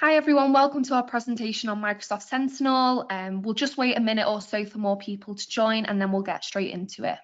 Hi everyone, welcome to our presentation on Microsoft Sentinel. We'll just wait a minute or so for more people to join and then we'll get straight into it.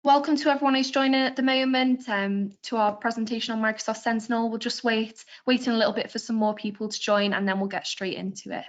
Welcome to everyone who's joining at the moment to our presentation on Microsoft Sentinel. We'll just waiting a little bit for some more people to join and then we'll get straight into it.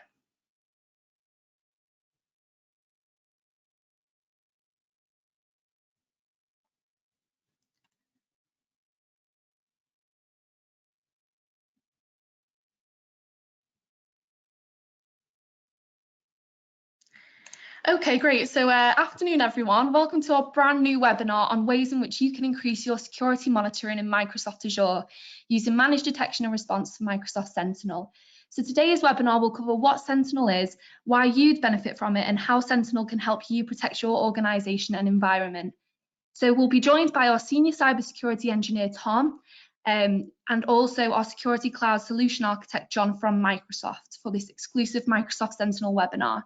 Okay, great. So afternoon, everyone. Welcome to our brand new webinar on ways in which you can increase your security monitoring in Microsoft Azure using managed detection and response for Microsoft Sentinel. So today's webinar will cover what Sentinel is, why you'd benefit from it, and how Sentinel can help you protect your organization and environment. So we'll be joined by our senior cybersecurity engineer, Tom, and also our security cloud solution architect, John from Microsoft, for this exclusive Microsoft Sentinel webinar.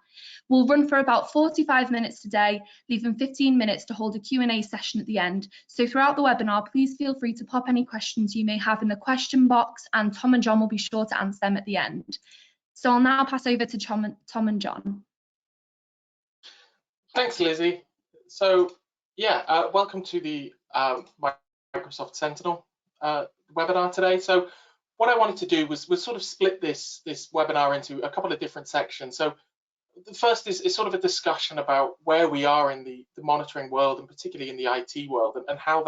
We'll run for about 45 minutes today, leaving 15 minutes to hold a Q&A session at the end. So throughout the webinar, please feel free to pop any questions you may have in the question box, and Tom and John will be sure to answer them at the end. So I'll now pass over to Tom and John. Thanks, Lizzie. So yeah, welcome to the Microsoft Sentinel webinar today. So what I wanted to do was sort of split this webinar into a couple of different sections. So the first is sort of a discussion about where we are in the monitoring world, and particularly in the IT world, and how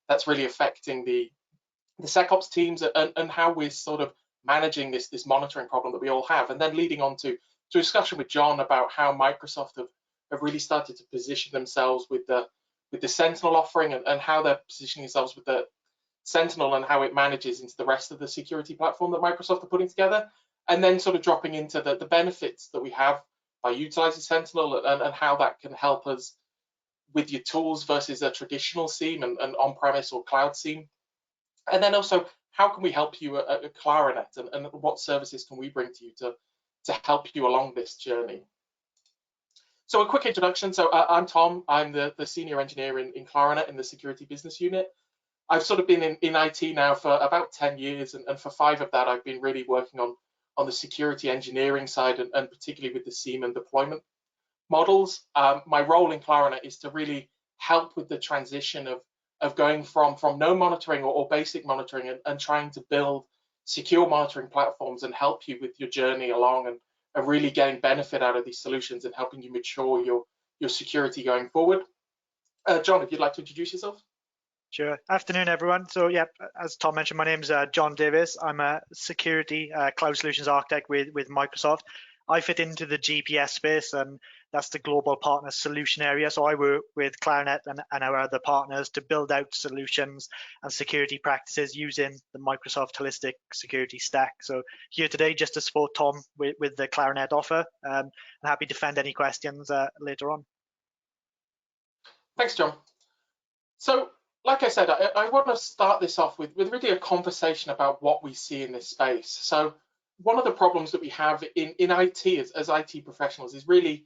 that's really affecting the SecOps teams, and how we're sort of managing this monitoring problem that we all have, and then leading on to a discussion with John about how Microsoft have really started to position themselves with the Sentinel offering, and how they're positioning themselves with the Sentinel and how it manages into the rest of the security platform that Microsoft are putting together, and then sort of dropping into the benefits that we have by utilizing Sentinel, and how that can help us with your tools versus a traditional SIEM and on-premise or cloud SIEM. And then also, how can we help you at Claranet, and what services can we bring to you to help you along this journey? So a quick introduction. So I'm Tom. I'm the senior engineer in Claranet in the security business unit. I've sort of been in IT now for about 10 years, and for 5 of that, I've been really working on the security engineering side, and particularly with the SIEM and deployment models. My role in Claranet is to really help with the transition of going from no monitoring or basic monitoring, and trying to build secure monitoring platforms and help you with your journey along, and really getting benefit out of these solutions and helping you mature your security going forward. John, if you'd like to introduce yourself. Sure. Afternoon, everyone. So yeah, as Tom mentioned, my name's John Davis. I'm a security cloud solutions architect with Microsoft. I fit into the GPS space, and that's the global partner solution area. So I work with Claranet and our other partners to build out solutions and security practices using the Microsoft holistic security stack. So here today just to support Tom with the Claranet offer. I'm happy to defend any questions later on. Thanks, John. So like I said, I want to start this off with really a conversation about what we see in this space. So one of the problems that we have in IT as IT professionals is really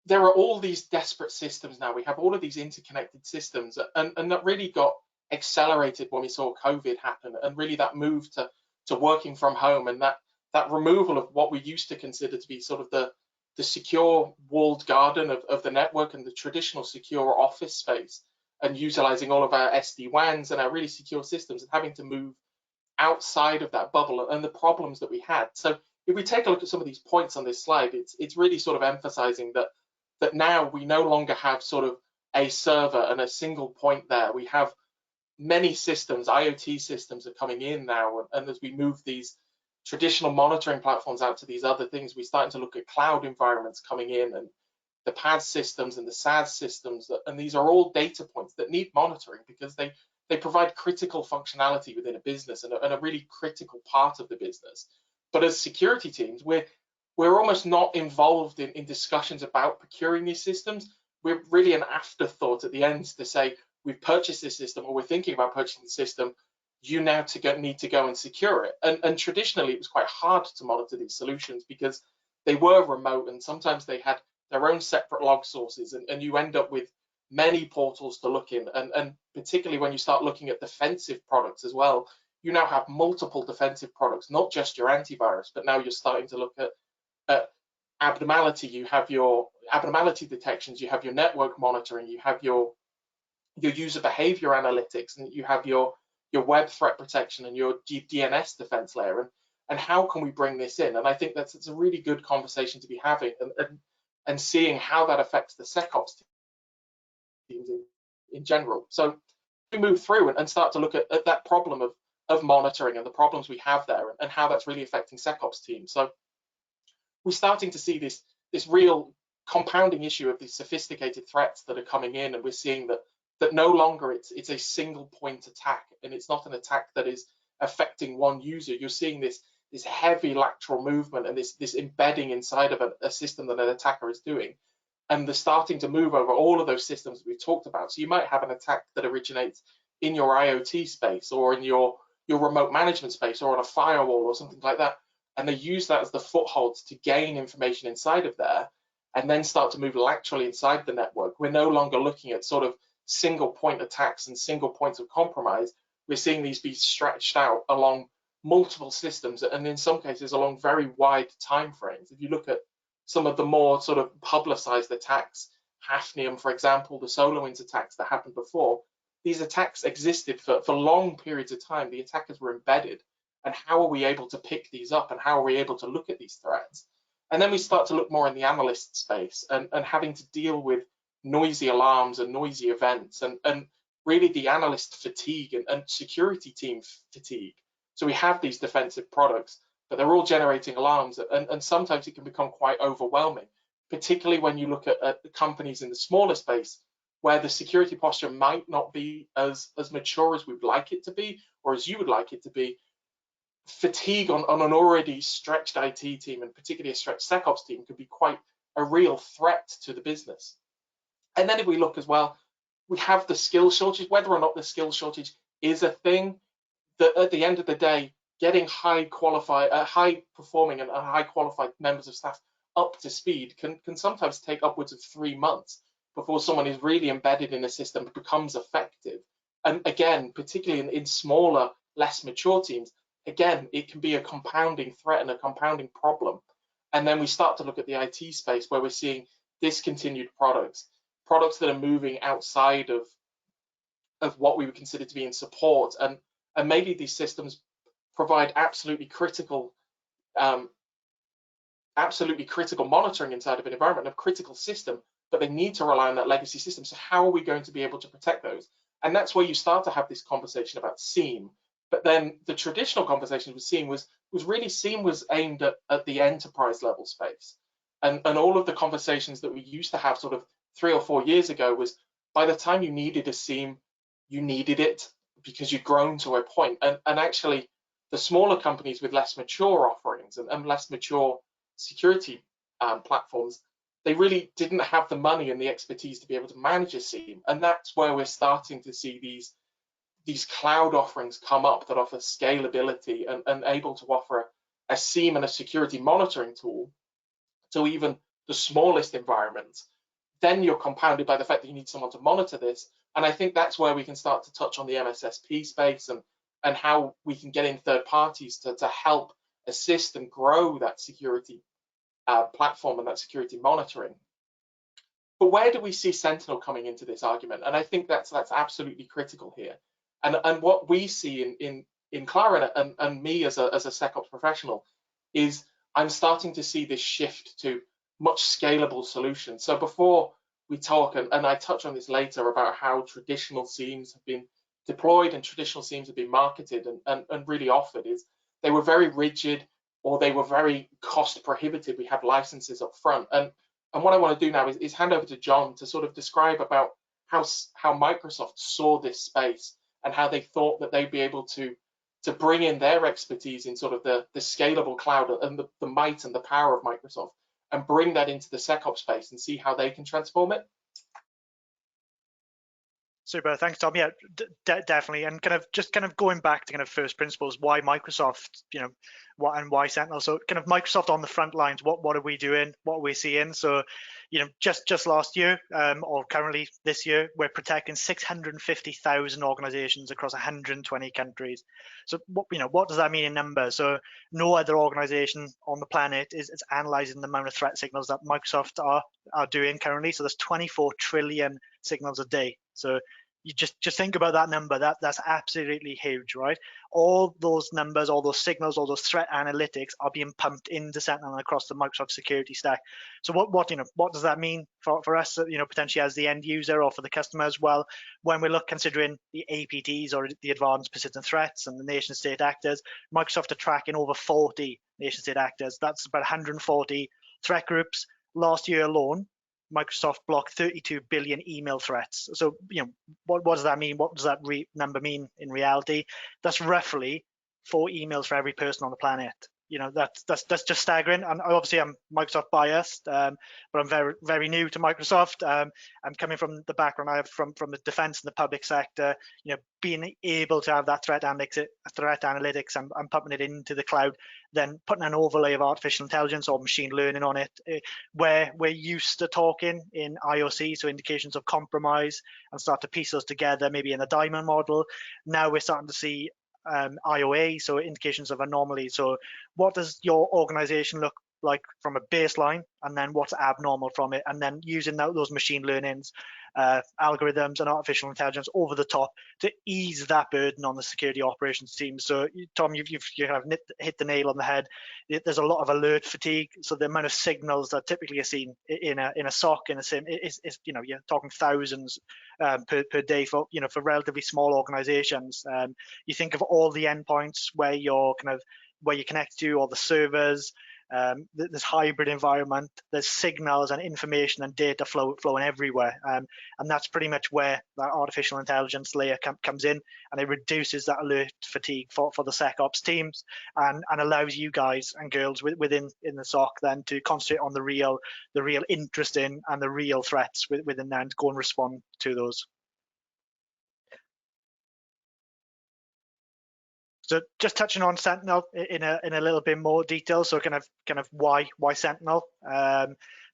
there are all these desperate systems now. We have all of these interconnected systems, and that really got accelerated when we saw COVID happen, and really that move to working from home, and that removal of what we used to consider to be sort of the secure walled garden of the network and the traditional secure office space, and utilizing all of our SD-WANs and our really secure systems, and having to move outside of that bubble, and the problems that we had. So if we take a look at some of these points on this slide, it's really sort of emphasizing that now we no longer have sort of a server and a single point there. We have many systems, IoT systems are coming in now, and as we move these traditional monitoring platforms out to these other things, we're starting to look at cloud environments coming in, and the PaaS systems and the SaaS systems, and these are all data points that need monitoring because they provide critical functionality within a business, and a really critical part of the business. But as security teams, we're we're almost not involved in discussions about procuring these systems. We're really an afterthought at the end to say, we've purchased this system, or we're thinking about purchasing the system, you now need to go and secure it. And traditionally, it was quite hard to monitor these solutions because they were remote, and sometimes they had their own separate log sources, and you end up with many portals to look in. And particularly when you start looking at defensive products as well, you now have multiple defensive products, not just your antivirus, but now you're starting to look at abnormality. You have your abnormality detections, you have your network monitoring, you have your user behavior analytics, and you have your web threat protection and your DNS defense layer. And how can we bring this in? And I think it's a really good conversation to be having, and seeing how that affects the SecOps teams in general. So we move through and start to look at that problem of monitoring and the problems we have there, and how that's really affecting SecOps teams. So we're starting to see this real compounding issue of these sophisticated threats that are coming in, and we're seeing that no longer it's a single point attack, and it's not an attack that is affecting one user. You're seeing this heavy lateral movement and this embedding inside of a system that an attacker is doing, and they're starting to move over all of those systems that we've talked about. So you might have an attack that originates in your IoT space, or in your remote management space, or on a firewall or something like that, and they use that as the foothold to gain information inside of there, and then start to move laterally inside the network. We're no longer looking at sort of single point attacks and single points of compromise. We're seeing these be stretched out along multiple systems, and in some cases along very wide time frames. If you look at some of the more sort of publicized attacks, Hafnium, for example, the SolarWinds attacks that happened before, these attacks existed for long periods of time. The attackers were embedded, and how are we able to pick these up, and how are we able to look at these threats? And then we start to look more in the analyst space, and having to deal with noisy alarms and noisy events, and really the analyst fatigue and security team fatigue. So we have these defensive products, but they're all generating alarms, and sometimes it can become quite overwhelming, particularly when you look at the companies in the smaller space, where the security posture might not be as mature as we'd like it to be, or as you would like it to be. Fatigue on an already stretched IT team, and particularly a stretched SecOps team, could be quite a real threat to the business. And then if we look as well, we have the skill shortage. Whether or not the skill shortage is a thing, that at the end of the day, getting high performing and high qualified members of staff up to speed can sometimes take upwards of 3 months before someone is really embedded in a system that becomes effective. And again, particularly in smaller, less mature teams, again, it can be a compounding threat and a compounding problem. And then we start to look at the IT space, where we're seeing discontinued products that are moving outside of what we would consider to be in support, and maybe these systems provide absolutely critical monitoring inside of an environment, of critical system, but they need to rely on that legacy system. So how are we going to be able to protect those? And that's where you start to have this conversation about SIEM. But then the traditional conversation with SIEM was really SIEM was aimed at the enterprise level space. And all of the conversations that we used to have sort of 3 or 4 years ago was, by the time you needed a SIEM, you needed it because you'd grown to a point. And actually, the smaller companies with less mature offerings and less mature security platforms, they really didn't have the money and the expertise to be able to manage a SIEM. And that's where we're starting to see these cloud offerings come up that offer scalability and able to offer a SIEM and a security monitoring tool to even the smallest environments. Then you're compounded by the fact that you need someone to monitor this. And I think that's where we can start to touch on the MSSP space and how we can get in third parties to help assist and grow that security platform and that security monitoring. But where do we see Sentinel coming into this argument? And I think that's absolutely critical here. And what we see in Claranet and me as a SecOps professional is I'm starting to see this shift to much scalable solutions. So before we talk, and I touch on this later about how traditional SIEMs have been deployed and traditional SIEMs have been marketed and really offered, is they were very rigid, or they were very cost prohibitive. We have licenses up front. And what I want to do now is hand over to John to sort of describe about how Microsoft saw this space and how they thought that they'd be able to to bring in their expertise in sort of the scalable cloud and the might and the power of Microsoft, and bring that into the SecOps space and see how they can transform it. Super, thanks, Tom. Yeah, definitely. And kind of going back to kind of first principles, why Microsoft, why Sentinel? So kind of Microsoft on the front lines. What are we doing? What are we seeing? So, just last year, or currently this year, we're protecting 650,000 organizations across 120 countries. So what does that mean in numbers? So no other organization on the planet is analyzing the amount of threat signals that Microsoft are doing currently. So there's 24 trillion signals a day. So you just think about that number. That's absolutely huge, right? All those numbers, all those signals, all those threat analytics are being pumped into Sentinel and across the Microsoft security stack. So what does that mean for us, potentially as the end user or for the customer as well? When we look considering the APTs or the advanced persistent threats and the nation state actors, Microsoft are tracking over 40 nation state actors. That's about 140 threat groups. Last year alone, Microsoft blocked 32 billion email threats. So, what does that mean? What does that number mean in reality? That's roughly 4 emails for every person on the planet. That's just staggering. And obviously, I'm Microsoft biased, but I'm very, very new to Microsoft. I'm coming from the background I have from the defense and the public sector. Being able to have that threat analytics and pumping it into the cloud, then putting an overlay of artificial intelligence or machine learning on it, where we're used to talking in IOC, so indications of compromise, and start to piece those together, maybe in a diamond model. Now we're starting to see IOA, so indications of anomalies. So what does your organization look like from a baseline, and then what's abnormal from it, and then using those machine learnings, algorithms and artificial intelligence over the top to ease that burden on the security operations team. So Tom, you have hit the nail on the head. There's a lot of alert fatigue. So the amount of signals that typically are seen in a SOC, in a SIM, is you're talking thousands per day for relatively small organizations. You think of all the endpoints where you connect to, all the servers. This hybrid environment, there's signals and information and data flowing everywhere, and that's pretty much where that artificial intelligence layer comes in, and it reduces that alert fatigue for the SecOps teams, and allows you guys and girls within the SOC then to concentrate on the real interesting and the real threats within there, and go and respond to those. So just touching on Sentinel in a little bit more detail. So kind of why Sentinel.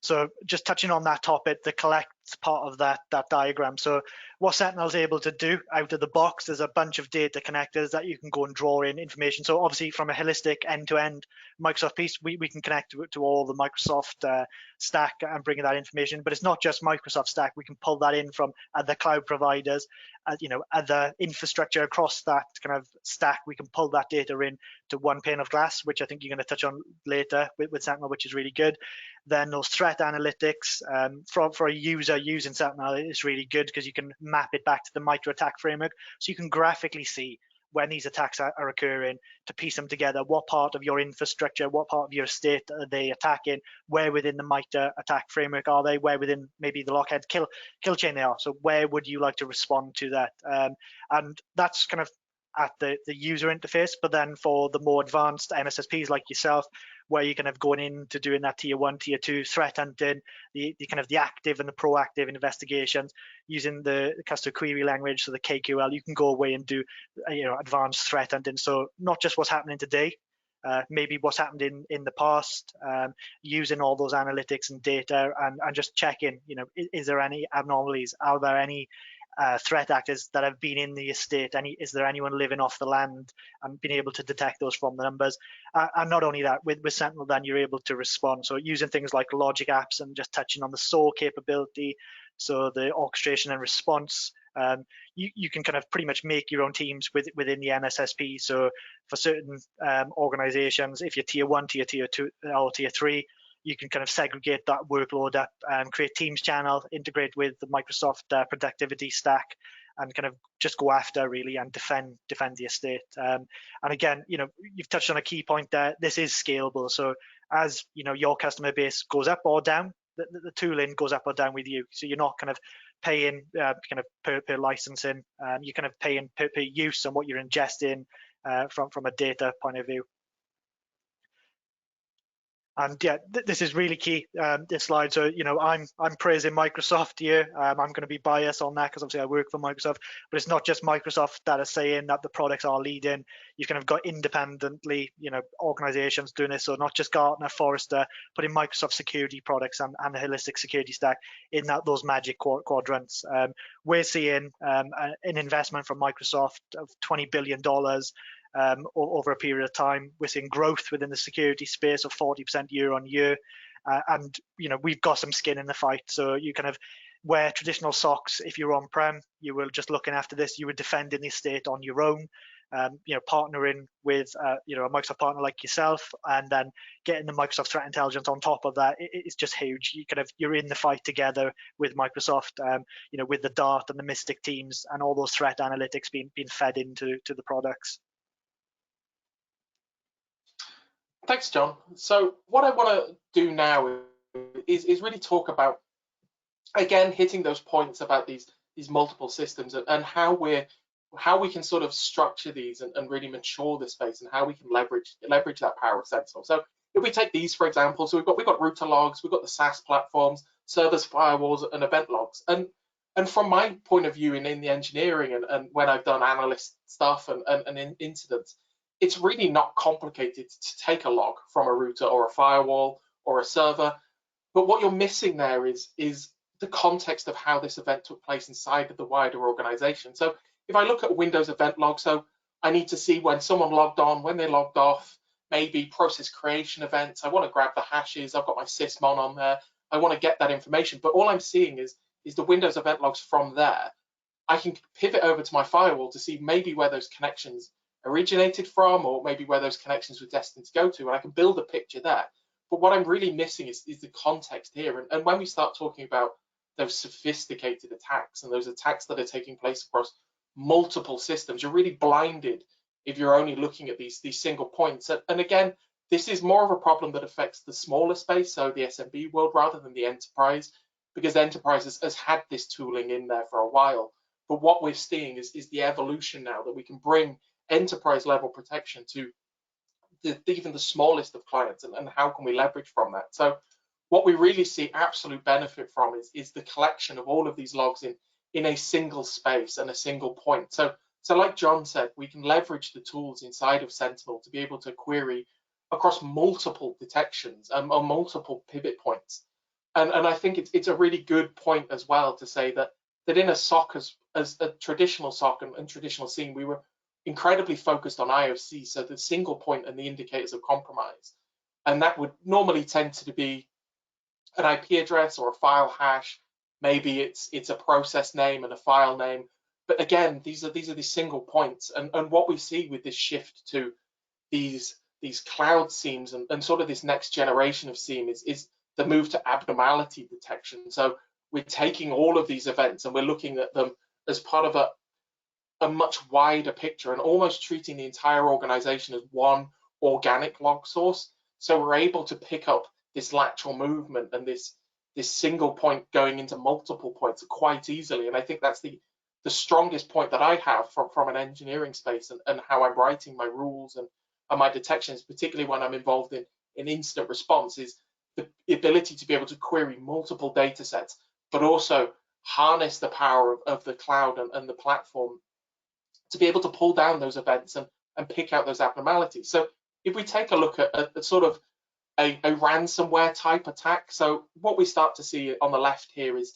So just touching on that topic, the collect part of that diagram. So what Sentinel is able to do out of the box, there's a bunch of data connectors that you can go and draw in information. So obviously from a holistic end-to-end Microsoft piece, we can connect to all the Microsoft stack and bring in that information. But it's not just Microsoft stack. We can pull that in from other cloud providers, other infrastructure across that kind of stack. We can pull that data in to one pane of glass, which I think you're going to touch on later with Sentinel, which is really good. Then those threat analytics for a user using Sentinel is really good because you can map it back to the MITRE attack framework, so you can graphically see when these attacks are occurring, to piece them together. What part of your infrastructure, what part of your estate are they attacking? Where within the MITRE attack framework are they? Where within maybe the Lockheed kill chain they are? So where would you like to respond to that? And that's kind of at the user interface. But then for the more advanced MSSPs like yourself, where you're kind of going into doing that tier 1, tier 2 threat hunting, the kind of the active and the proactive investigations using the custom query language, so the KQL, you can go away and do advanced threat hunting. So not just what's happening today, maybe what's happened in the past, using all those analytics and data and just checking, is there any anomalies? Are there any threat actors that have been in the estate? Is there anyone living off the land, and being able to detect those from the numbers? And not only that, with Sentinel, then you're able to respond. So using things like logic apps and just touching on the SOAR capability, so the orchestration and response, you can kind of pretty much make your own teams within the MSSP. So for certain organizations, if you're tier 1, tier 2, or tier 3, you can kind of segregate that workload up and create Teams channel, integrate with the Microsoft productivity stack, and kind of just go after really and defend the estate. And again, you've touched on a key point there. This is scalable. So as your customer base goes up or down, the tooling goes up or down with you. So you're not kind of paying kind of per licensing. You're kind of paying per use on what you're ingesting, from a data point of view. And yeah, this is really key, this slide. So, you know, I'm praising Microsoft here. I'm going to be biased on that because obviously I work for Microsoft, but it's not just Microsoft that are saying that the products are leading. You've kind of got independently, you know, organizations doing this. So not just Gartner, Forrester, putting Microsoft security products and the holistic security stack in those magic quadrants. We're seeing an investment from Microsoft of $20 billion over a period of time. We're seeing growth within the security space of 40% year on year. And, you know, we've got some skin in the fight. So you kind of, where traditional SOCs, if you're on-prem, you were just looking after this, you were defending the estate on your own, you know, partnering with, you know, a Microsoft partner like yourself, and then getting the Microsoft threat intelligence on top of that, it's just huge. You're in the fight together with Microsoft, you know, with the Dart and the Mystic teams and all those threat analytics being fed into the products. Thanks, John. So what I want to do now is really talk about, again, hitting those points about these multiple systems and how we can sort of structure these and really mature the space, and how we can leverage that power of Sentinel. So if we take these, for example, so we've got router logs, we've got the SaaS platforms, servers, firewalls, and event logs. And from my point of view in the engineering and when I've done analyst stuff and in incidents, it's really not complicated to take a log from a router or a firewall or a server. But what you're missing there is the context of how this event took place inside of the wider organization. So if I look at Windows event log, so I need to see when someone logged on, when they logged off, maybe process creation events. I want to grab the hashes. I've got my sysmon on there. I want to get that information. But all I'm seeing is the Windows event logs from there. I can pivot over to my firewall to see maybe where those connections originated from, or maybe where those connections were destined to go to, and I can build a picture there. But what I'm really missing is the context here. And when we start talking about those sophisticated attacks and those attacks that are taking place across multiple systems, you're really blinded if you're only looking at these single points. And again, this is more of a problem that affects the smaller space, so the SMB world, rather than the enterprise, because the enterprise has had this tooling in there for a while. But what we're seeing is the evolution now that we can bring enterprise level protection to even the smallest of clients, and how can we leverage from that. So what we really see absolute benefit from is the collection of all of these logs in a single space and a single point. So like John said, we can leverage the tools inside of Sentinel to be able to query across multiple detections and multiple pivot points. And I think it's a really good point as well to say that in a SOC, as a traditional SOC and traditional SIEM, we were incredibly focused on IOC, so the single point and the indicators of compromise. And that would normally tend to be an IP address or a file hash. Maybe it's a process name and a file name. But again, these are the single points. And what we see with this shift to these cloud SIEMs and sort of this next generation of SIEM is the move to abnormality detection. So we're taking all of these events and we're looking at them as part of a much wider picture, and almost treating the entire organization as one organic log source. So we're able to pick up this lateral movement and this single point going into multiple points quite easily. And I think that's the strongest point that I have from an engineering space and how I'm writing my rules and my detections, particularly when I'm involved in incident response, is the ability to be able to query multiple data sets, but also harness the power of the cloud and the platform to be able to pull down those events and pick out those abnormalities. So if we take a look at sort of a ransomware type attack, so what we start to see on the left here is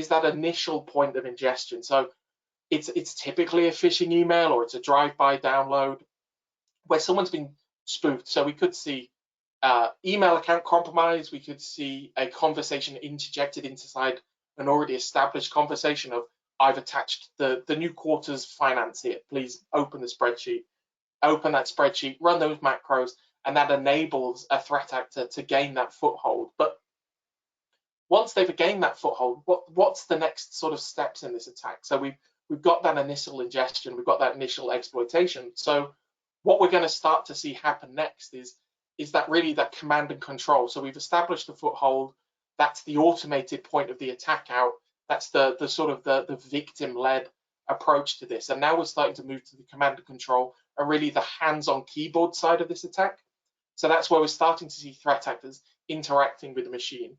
that initial point of ingestion. So it's typically a phishing email, or it's a drive-by download where someone's been spoofed. So we could see email account compromise, we could see a conversation interjected inside an already established conversation of, I've attached the new quarter's finance here, please open the spreadsheet, open that spreadsheet, run those macros, and that enables a threat actor to gain that foothold. But once they've gained that foothold, what's the next sort of steps in this attack? So we've got that initial ingestion, we've got that initial exploitation. So what we're going to start to see happen next is that really that command and control. So we've established the foothold, that's the automated point of the attack out. That's the sort of the victim-led approach to this. And now we're starting to move to the command and control and really the hands-on keyboard side of this attack. So that's where we're starting to see threat actors interacting with the machine,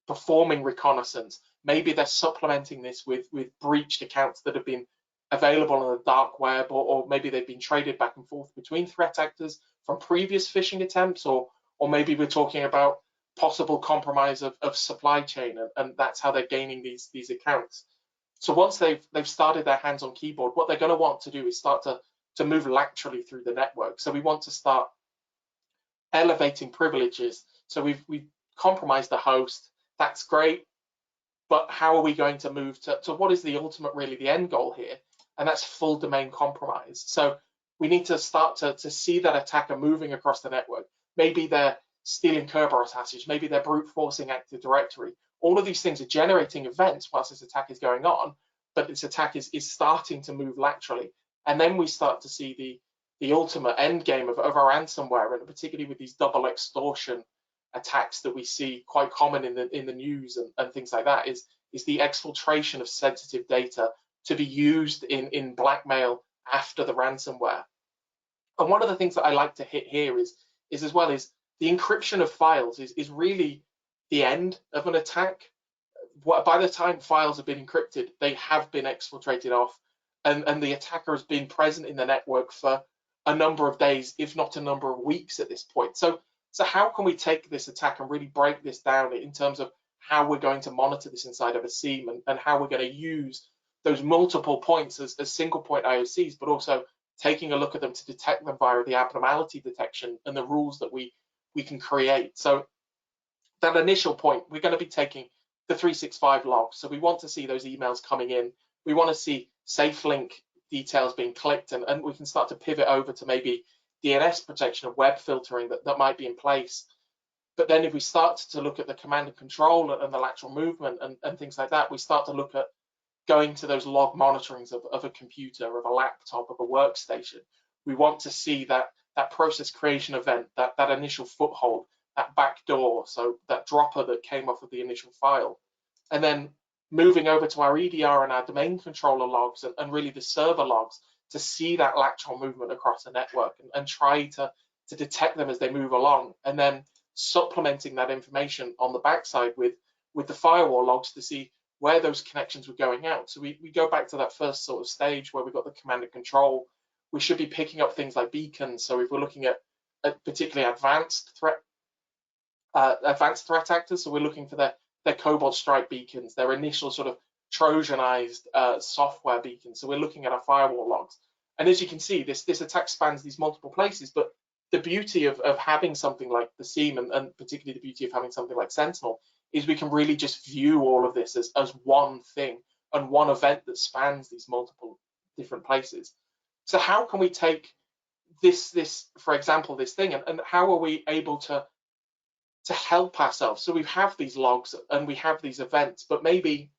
performing reconnaissance. Maybe they're supplementing this with breached accounts that have been available on the dark web, or maybe they've been traded back and forth between threat actors from previous phishing attempts, or maybe we're talking about possible compromise of supply chain, and that's how they're gaining these accounts. So once they've started their hands on keyboard, what they're going to want to do is start to move laterally through the network. So we want to start elevating privileges. So we've compromised the host. That's great, but how are we going to move to what is the ultimate, really the end goal here? And that's full domain compromise. So we need to start to see that attacker moving across the network. Maybe they're stealing Kerberos hashes, maybe they're brute forcing Active Directory. All of these things are generating events whilst this attack is going on, but this attack is starting to move laterally. And then we start to see the ultimate end game of our ransomware, and particularly with these double extortion attacks that we see quite common in the news and things like that, is the exfiltration of sensitive data to be used in blackmail after the ransomware. And one of the things that I like to hit here is as well is the encryption of files is really the end of an attack. By the time files have been encrypted, they have been exfiltrated off, and the attacker has been present in the network for a number of days, if not a number of weeks at this point. So how can we take this attack and really break this down in terms of how we're going to monitor this inside of a SIEM, and how we're going to use those multiple points as single point IOCs, but also taking a look at them to detect them via the abnormality detection and the rules that we can create. So that initial point, we're going to be taking the 365 logs. So we want to see those emails coming in. We want to see safe link details being clicked, and we can start to pivot over to maybe DNS protection of web filtering that might be in place. But then if we start to look at the command and control and the lateral movement and things like that, we start to look at going to those log monitorings of a computer, of a laptop, of a workstation. We want to see that process creation event, that initial foothold, that backdoor, so that dropper that came off of the initial file. And then moving over to our EDR and our domain controller logs and really the server logs to see that lateral movement across the network and try to detect them as they move along, and then supplementing that information on the backside with the firewall logs to see where those connections were going out. So we go back to that first sort of stage where we've got the command and control. We should be picking up things like beacons. So if we're looking at particularly advanced threat actors, so we're looking for their Cobalt Strike beacons, their initial sort of Trojanized software beacons. So we're looking at our firewall logs. And as you can see, this attack spans these multiple places, but the beauty of having something like the SIEM, and particularly the beauty of having something like Sentinel, is we can really just view all of this as one thing and one event that spans these multiple different places. So how can we take this, for example, this thing, and how are we able to help ourselves? So we have these logs and we have these events, but maybe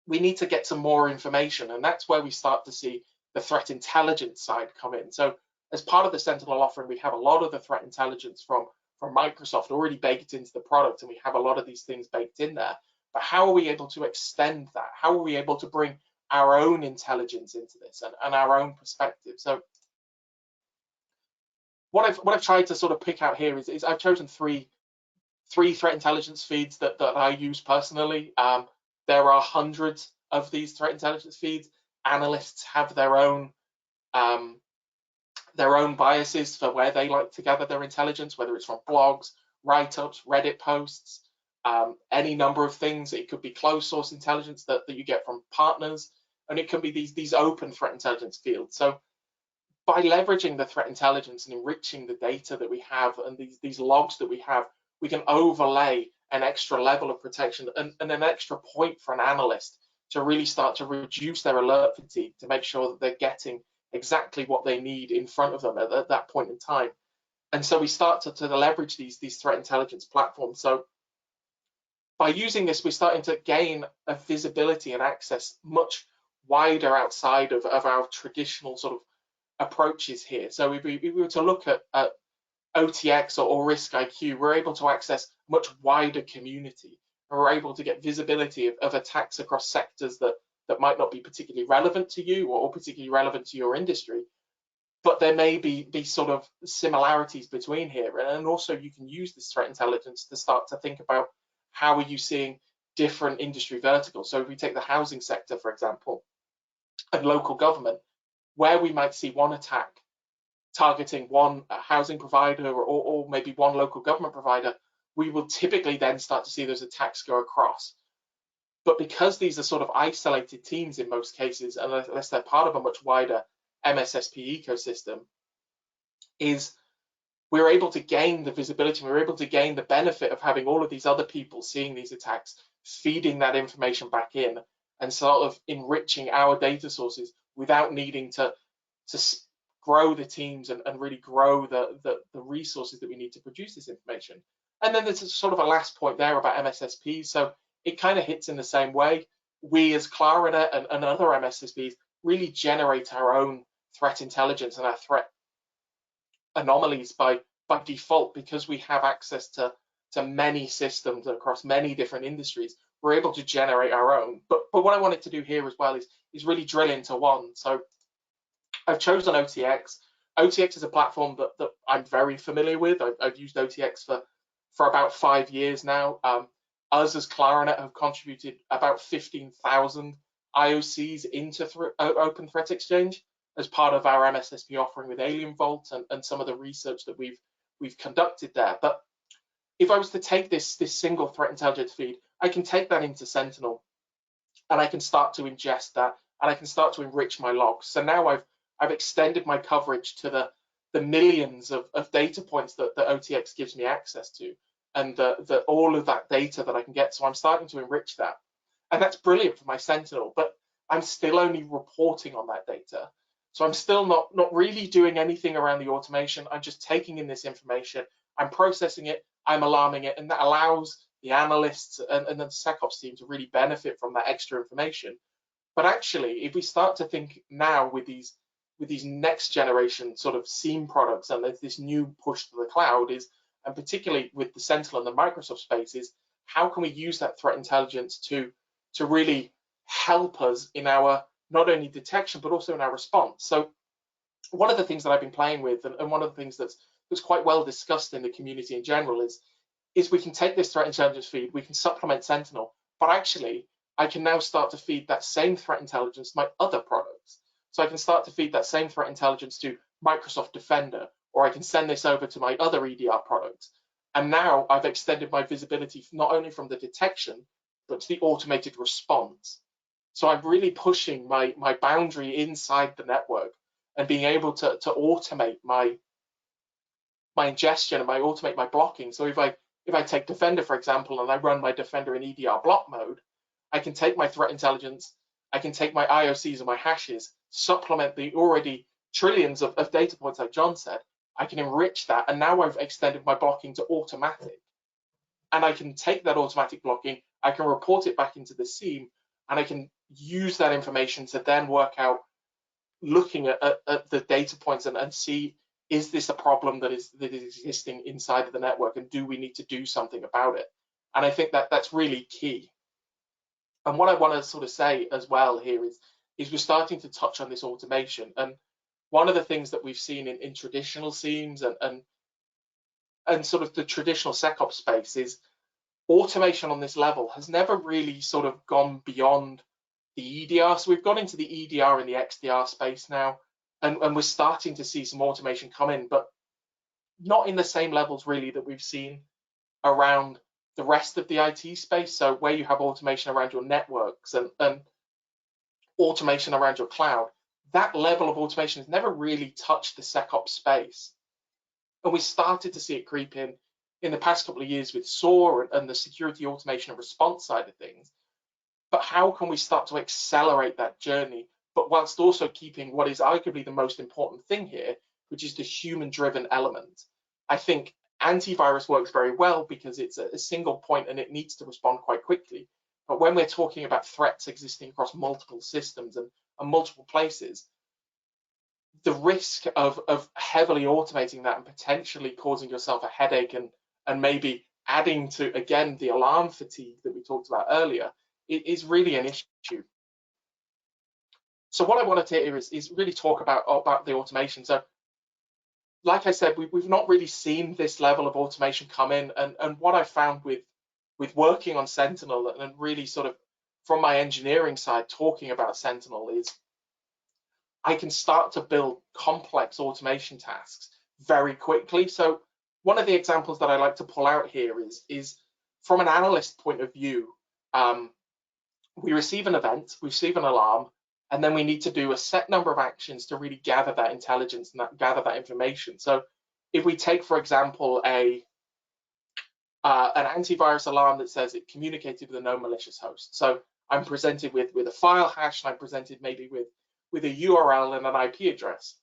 we need to get some more information, and that's where we start to see the threat intelligence side come in. So as part of the Sentinel offering, we have a lot of the threat intelligence from Microsoft already baked into the product, and we have a lot of these things baked in there. But how are we able to extend that? How are we able to bring our own intelligence into this and our own perspective? So what I've tried to sort of pick out here is I've chosen three threat intelligence feeds that I use personally. There are hundreds of these threat intelligence feeds. Analysts have their own biases for where they like to gather their intelligence, whether it's from blogs, write-ups, Reddit posts, any number of things. It could be closed source intelligence that you get from partners, and it can be these open threat intelligence fields. So by leveraging the threat intelligence and enriching the data that we have and these logs that we have, we can overlay an extra level of protection and an extra point for an analyst to really start to reduce their alert fatigue, to make sure that they're getting exactly what they need in front of them at that point in time. And so we start to leverage these threat intelligence platforms. So by using this, we're starting to gain a visibility and access much wider outside of our traditional sort of approaches here. So if we were to look at OTX or Risk IQ, we're able to access much wider community, and we're able to get visibility of attacks across sectors that might not be particularly relevant to you or particularly relevant to your industry. but there may be sort of similarities between here. And also you can use this threat intelligence to start to think about how are you seeing different industry verticals. So if we take the housing sector, for example, and local government, where we might see one attack targeting one housing provider or maybe one local government provider, we will typically then start to see those attacks go across. But because these are sort of isolated teams in most cases, unless they're part of a much wider MSSP ecosystem, is we're able to gain the visibility, we're able to gain the benefit of having all of these other people seeing these attacks, feeding that information back in, and sort of enriching our data sources without needing to grow the teams and really grow the resources that we need to produce this information. And then there's sort of a last point there about MSSPs. So it kind of hits in the same way. We as Claranet and other MSSPs really generate our own threat intelligence and our threat anomalies by default, because we have access to many systems across many different industries. We're able to generate our own. But what I wanted to do here as well is really drill into one. So I've chosen OTX. OTX is a platform that I'm very familiar with. I've used OTX for about 5 years now. Us as Claranet have contributed about 15,000 IOCs into Open Threat Exchange as part of our MSSP offering with Alien Vault and some of the research that we've conducted there. But if I was to take this single threat intelligence feed, I can take that into Sentinel and I can start to ingest that and I can start to enrich my logs. So now I've extended my coverage to the millions of data points that OTX gives me access to, and all of that data that I can get. So I'm starting to enrich that. And that's brilliant for my Sentinel, but I'm still only reporting on that data. So I'm still not really doing anything around the automation. I'm just taking in this information, I'm processing it, I'm alarming it, and that allows the analysts and the SecOps team to really benefit from that extra information. But actually, if we start to think now with these next generation sort of SIEM products, and there's this new push to the cloud, and particularly with the Sentinel and the Microsoft spaces, how can we use that threat intelligence to really help us in our not only detection but also in our response? So one of the things that I've been playing with, and one of the things that's quite well discussed in the community in general, is we can take this threat intelligence feed, we can supplement Sentinel, but actually I can now start to feed that same threat intelligence to my other products. So I can start to feed that same threat intelligence to Microsoft Defender, or I can send this over to my other EDR products. And now I've extended my visibility not only from the detection, but to the automated response. So I'm really pushing my boundary inside the network and being able to automate my ingestion and automate my blocking. So if I take Defender, for example, and I run my Defender in EDR block mode, I can take my threat intelligence, I can take my IOCs and my hashes, supplement the already trillions of data points, like John said. I can enrich that, and now I've extended my blocking to automatic. And I can take that automatic blocking, I can report it back into the SIEM, and I can use that information to then work out, looking at the data points and see, is this a problem that is existing inside of the network, and do we need to do something about it? And I think that's really key. And what I want to sort of say as well here is we're starting to touch on this automation. And one of the things that we've seen in traditional SIEMs and sort of the traditional SecOps space is automation on this level has never really sort of gone beyond the EDR. So we've gone into the EDR and the XDR space now, and we're starting to see some automation come in, but not in the same levels really that we've seen around the rest of the IT space. So where you have automation around your networks and automation around your cloud, that level of automation has never really touched the SecOps space. And we started to see it creep in the past couple of years with SOAR and the security automation and response side of things. But how can we start to accelerate that journey, but whilst also keeping what is arguably the most important thing here, which is the human-driven element? I think antivirus works very well because it's a single point and it needs to respond quite quickly. But when we're talking about threats existing across multiple systems and multiple places, the risk of heavily automating that and potentially causing yourself a headache and maybe adding to, again, the alarm fatigue that we talked about earlier, it is really an issue. So what I wanted to hear is really talk about the automation. So like I said, we've not really seen this level of automation come in. And what I found with working on Sentinel and really sort of from my engineering side talking about Sentinel is I can start to build complex automation tasks very quickly. So one of the examples that I like to pull out here is from an analyst point of view, we receive an event, we receive an alarm, and then we need to do a set number of actions to really gather that intelligence and gather that information. So if we take, for example, an antivirus alarm that says it communicated with a known malicious host. So I'm presented with a file hash, and I'm presented maybe with a URL and an IP address.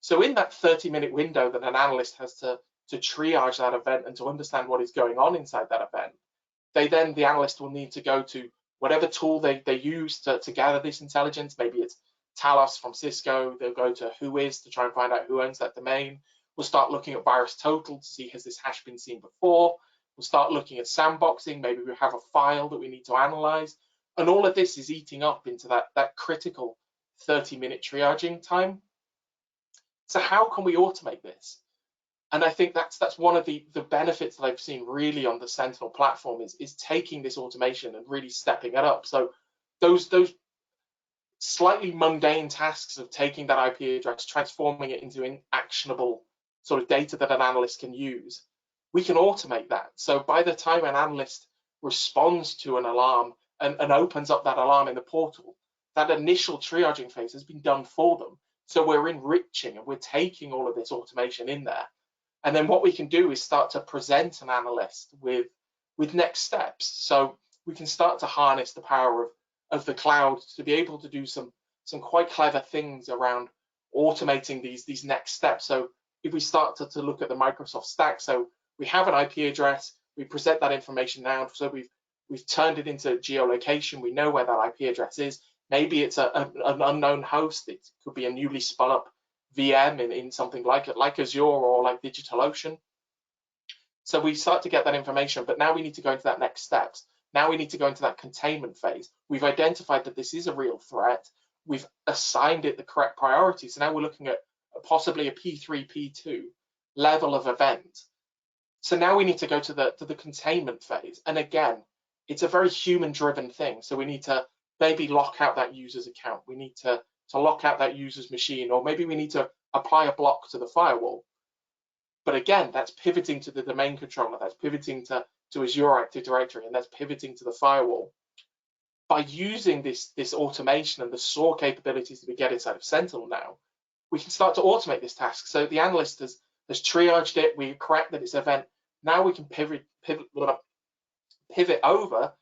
So in that 30-minute window that an analyst has to triage that event and to understand what is going on inside that event, the analyst will need to go to whatever tool they use to gather this intelligence. Maybe it's Talos from Cisco. They'll go to Whois to try and find out who owns that domain. We'll start looking at virus total to see, has this hash been seen before? We'll start looking at sandboxing. Maybe we have a file that we need to analyze. And all of this is eating up into that critical 30-minute triaging time. So how can we automate this? And I think that's one of the benefits that I've seen really on the Sentinel platform is taking this automation and really stepping it up. So those slightly mundane tasks of taking that IP address, transforming it into actionable sort of data that an analyst can use, we can automate that. So by the time an analyst responds to an alarm and opens up that alarm in the portal, that initial triaging phase has been done for them. So we're enriching and we're taking all of this automation in there. And then what we can do is start to present an analyst with next steps. So we can start to harness the power of the cloud to be able to do some quite clever things around automating these next steps. So if we start to look at the Microsoft stack, so we have an IP address, we present that information now. So we've turned it into geolocation. We know where that IP address is. Maybe it's an unknown host. It could be a newly spun up VM in something like Azure or like DigitalOcean. So we start to get that information, but now we need to go into that next steps. Now we need to go into that containment phase. We've identified that this is a real threat. We've assigned it the correct priority. So now we're looking at possibly a P3, P2 level of event. So now we need to go to the containment phase. And again, it's a very human-driven thing. So we need to maybe lock out that user's account. We need to lock out that user's machine, or maybe we need to apply a block to the firewall. But again, that's pivoting to the domain controller, that's pivoting to Azure Active Directory, and that's pivoting to the firewall. By using this automation and the SOAR capabilities that we get inside of Sentinel now, we can start to automate this task. So the analyst has triaged it, we correct that it's an event. Now we can pivot over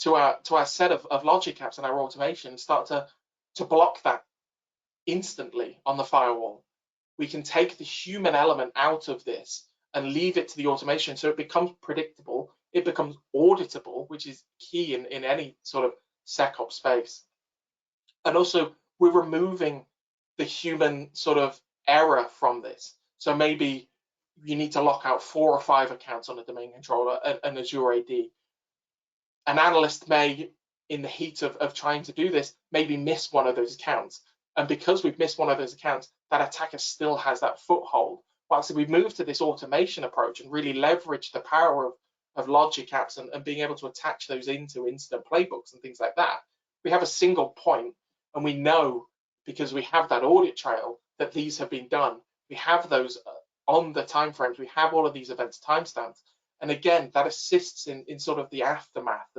to our set of logic apps and our automation and start to block that instantly on the firewall. We can take the human element out of this and leave it to the automation so it becomes predictable, it becomes auditable, which is key in any sort of SecOps space. And also we're removing the human sort of error from this. So maybe you need to lock out 4 or 5 accounts on a domain controller and Azure AD. An analyst may, in the heat of trying to do this, maybe miss one of those accounts. And because we've missed one of those accounts, that attacker still has that foothold. Whilst if we move to this automation approach and really leverage the power of logic apps and being able to attach those into incident playbooks and things like that, we have a single point, and we know, because we have that audit trail, that these have been done. We have those on the timeframes. We have all of these events timestamped. And again, that assists in sort of the aftermath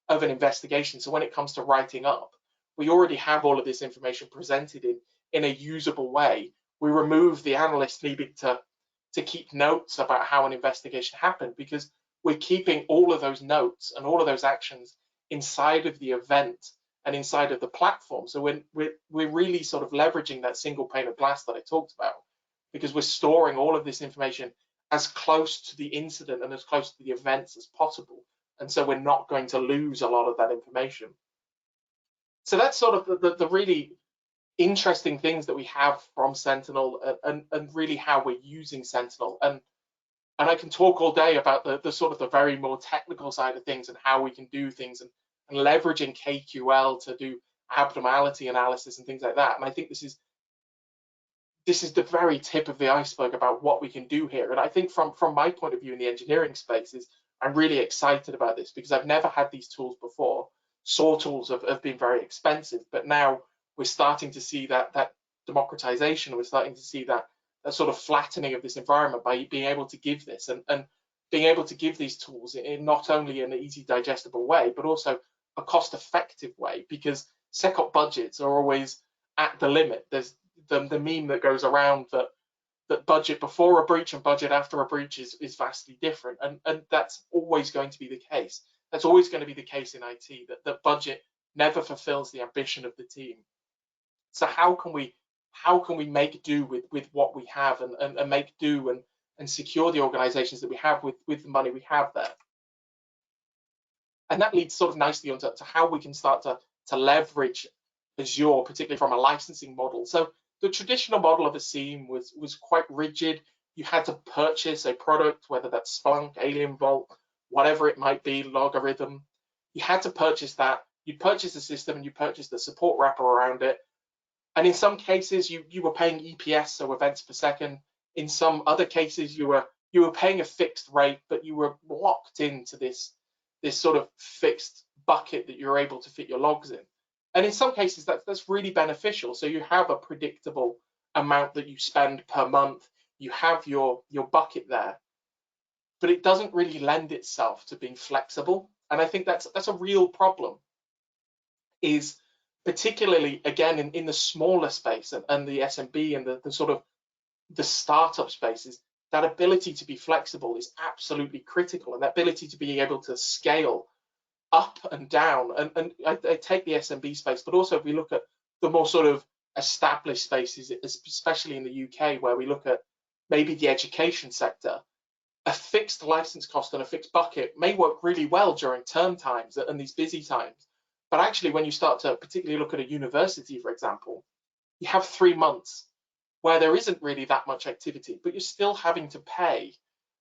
of an investigation. So when it comes to writing up, we already have all of this information presented in a usable way. We remove the analyst needing to keep notes about how an investigation happened, because we're keeping all of those notes and all of those actions inside of the event and inside of the platform. So we're really sort of leveraging that single pane of glass that I talked about, because we're storing all of this information as close to the incident and as close to the events as possible. And so we're not going to lose a lot of that information. So that's sort of the really interesting things that we have from Sentinel and really how we're using Sentinel. And I can talk all day about the sort of the very more technical side of things and how we can do things and leveraging KQL to do abnormality analysis and things like that. And I think this is this is the very tip of the iceberg about what we can do here. And I think from my point of view in the engineering spaces, I'm really excited about this because I've never had these tools before. SOAR tools have been very expensive, but now we're starting to see that democratization. We're starting to see that sort of flattening of this environment by being able to give this and being able to give these tools in not only an easy digestible way, but also a cost-effective way, because SecOps budgets are always at the limit. There's the meme that goes around that budget before a breach and budget after a breach is vastly different, and that's always going to be the case. That's always going to be the case in IT, that budget never fulfills the ambition of the team. So how can we make do with what we have and make do and secure the organizations that we have with the money we have there? And that leads sort of nicely onto how we can start to leverage Azure, particularly from a licensing model. So the traditional model of a SIEM was quite rigid. You had to purchase a product, whether that's Splunk, Alien Vault, whatever it might be, Logarithm. You had to purchase that. You purchase the system and you purchase the support wrapper around it. And in some cases, you were paying EPS, so events per second. In some other cases, you were paying a fixed rate, but you were locked into this sort of fixed bucket that you're able to fit your logs in. And in some cases, that's really beneficial. So you have a predictable amount that you spend per month. You have your bucket there, but it doesn't really lend itself to being flexible. And I think that's a real problem, is particularly, again, in the smaller space and the SMB and the sort of the startup spaces, that ability to be flexible is absolutely critical, and that ability to be able to scale up and down. And I take the SMB space, but also if we look at the more sort of established spaces, especially in the UK, where we look at maybe the education sector, a fixed license cost and a fixed bucket may work really well during term times and these busy times. But actually, when you start to particularly look at a university, for example, you have 3 months where there isn't really that much activity, but you're still having to pay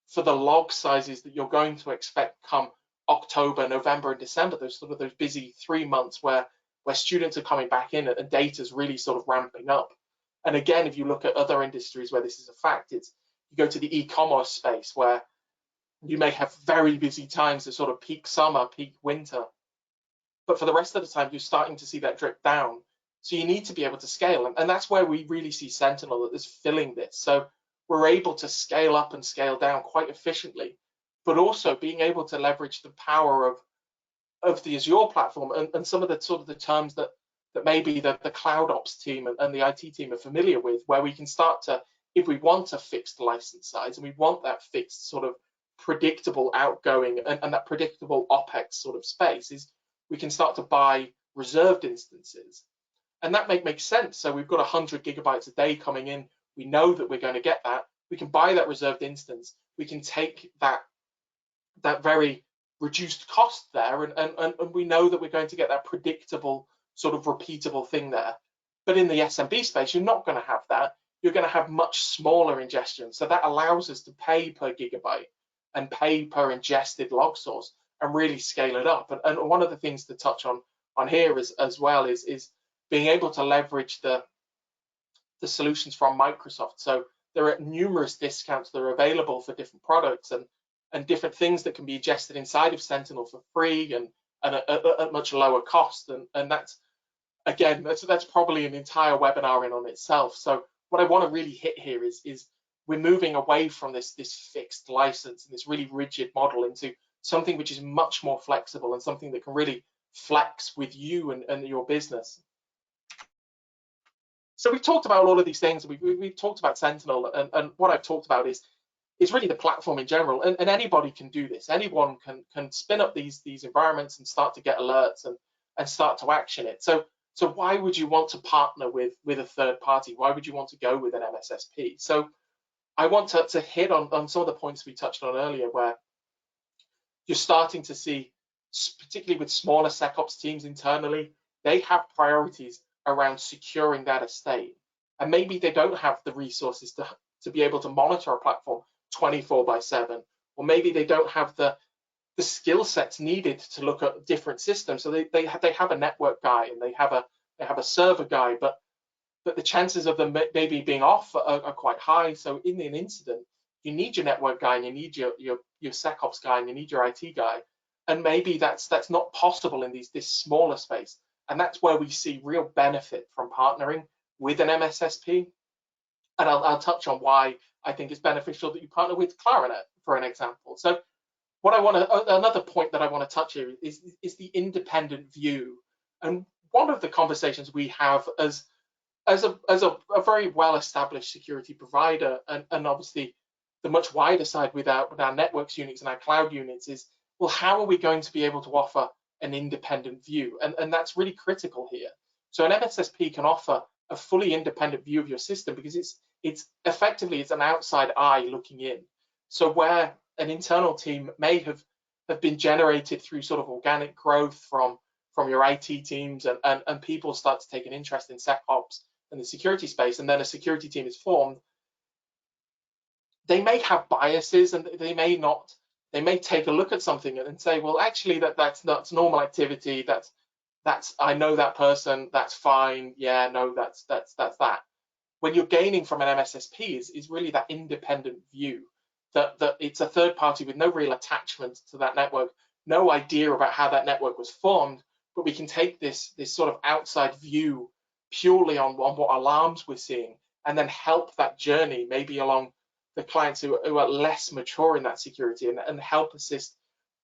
for the log sizes that you're going to expect come October, November, and December. Those sort of those busy 3 months where students are coming back in and data's really sort of ramping up. And again, if you look at other industries where this is a fact, you go to the e-commerce space where you may have very busy times, the sort of peak summer, peak winter, but for the rest of the time, you're starting to see that drip down. So you need to be able to scale. And that's where we really see Sentinel is filling this. So we're able to scale up and scale down quite efficiently, but also being able to leverage the power of the Azure platform and some of the sort of the terms that maybe the cloud ops team and the IT team are familiar with, where we can start to, if we want a fixed license size and we want that fixed sort of predictable outgoing and that predictable OpEx sort of space, is we can start to buy reserved instances. And that makes sense. So we've got 100 gigabytes a day coming in. We know that we're going to get that. We can buy that reserved instance. We can take that very reduced cost there, and we know that we're going to get that predictable sort of repeatable thing there. But in the SMB space, you're not going to have that. You're going to have much smaller ingestion. So that allows us to pay per gigabyte and pay per ingested log source and really scale it up. And one of the things to touch on here as well is being able to leverage the solutions from Microsoft. So there are numerous discounts that are available for different products and different things that can be ingested inside of Sentinel for free and at much lower cost. And that's, again, that's probably an entire webinar in on itself. So what I want to really hit here is we're moving away from this fixed license and this really rigid model into something which is much more flexible and something that can really flex with you and your business. So we've talked about all of these things. We've talked about Sentinel, and what I've talked about is really the platform in general. And anybody can do this. Anyone can spin up these environments and start to get alerts and start to action it. So why would you want to partner with a third party? Why would you want to go with an MSSP? So I want to hit on some of the points we touched on earlier, where you're starting to see, particularly with smaller SecOps teams internally, they have priorities around securing that estate. And maybe they don't have the resources to be able to monitor a platform 24/7, or maybe they don't have the skill sets needed to look at different systems. So they have a network guy and they have a server guy, but but the chances of them maybe being off are quite high. So in an incident, you need your network guy, and you need your SecOps guy, and you need your IT guy, and maybe that's not possible in this smaller space. And that's where we see real benefit from partnering with an MSSP. And I'll touch on why I think it's beneficial that you partner with Claranet, for an example. So another point that I want to touch here is the independent view. And one of the conversations we have as a very well-established security provider, and obviously the much wider side with our networks units and our cloud units is, well, how are we going to be able to offer an independent view? And that's really critical here. So an MSSP can offer a fully independent view of your system because it's effectively an outside eye looking in. So where an internal team may have been generated through sort of organic growth from your IT teams, and people start to take an interest in SecOps and the security space, and then a security team is formed, they may have biases, and they may take a look at something and say, well, actually that's normal activity, that's I know that person, that's fine, yeah, no, that's that. When you're gaining from an MSSP is really that independent view, that it's a third party with no real attachment to that network, no idea about how that network was formed, but we can take this sort of outside view purely on what alarms we're seeing, and then help that journey maybe along the clients who are less mature in that security, and help assist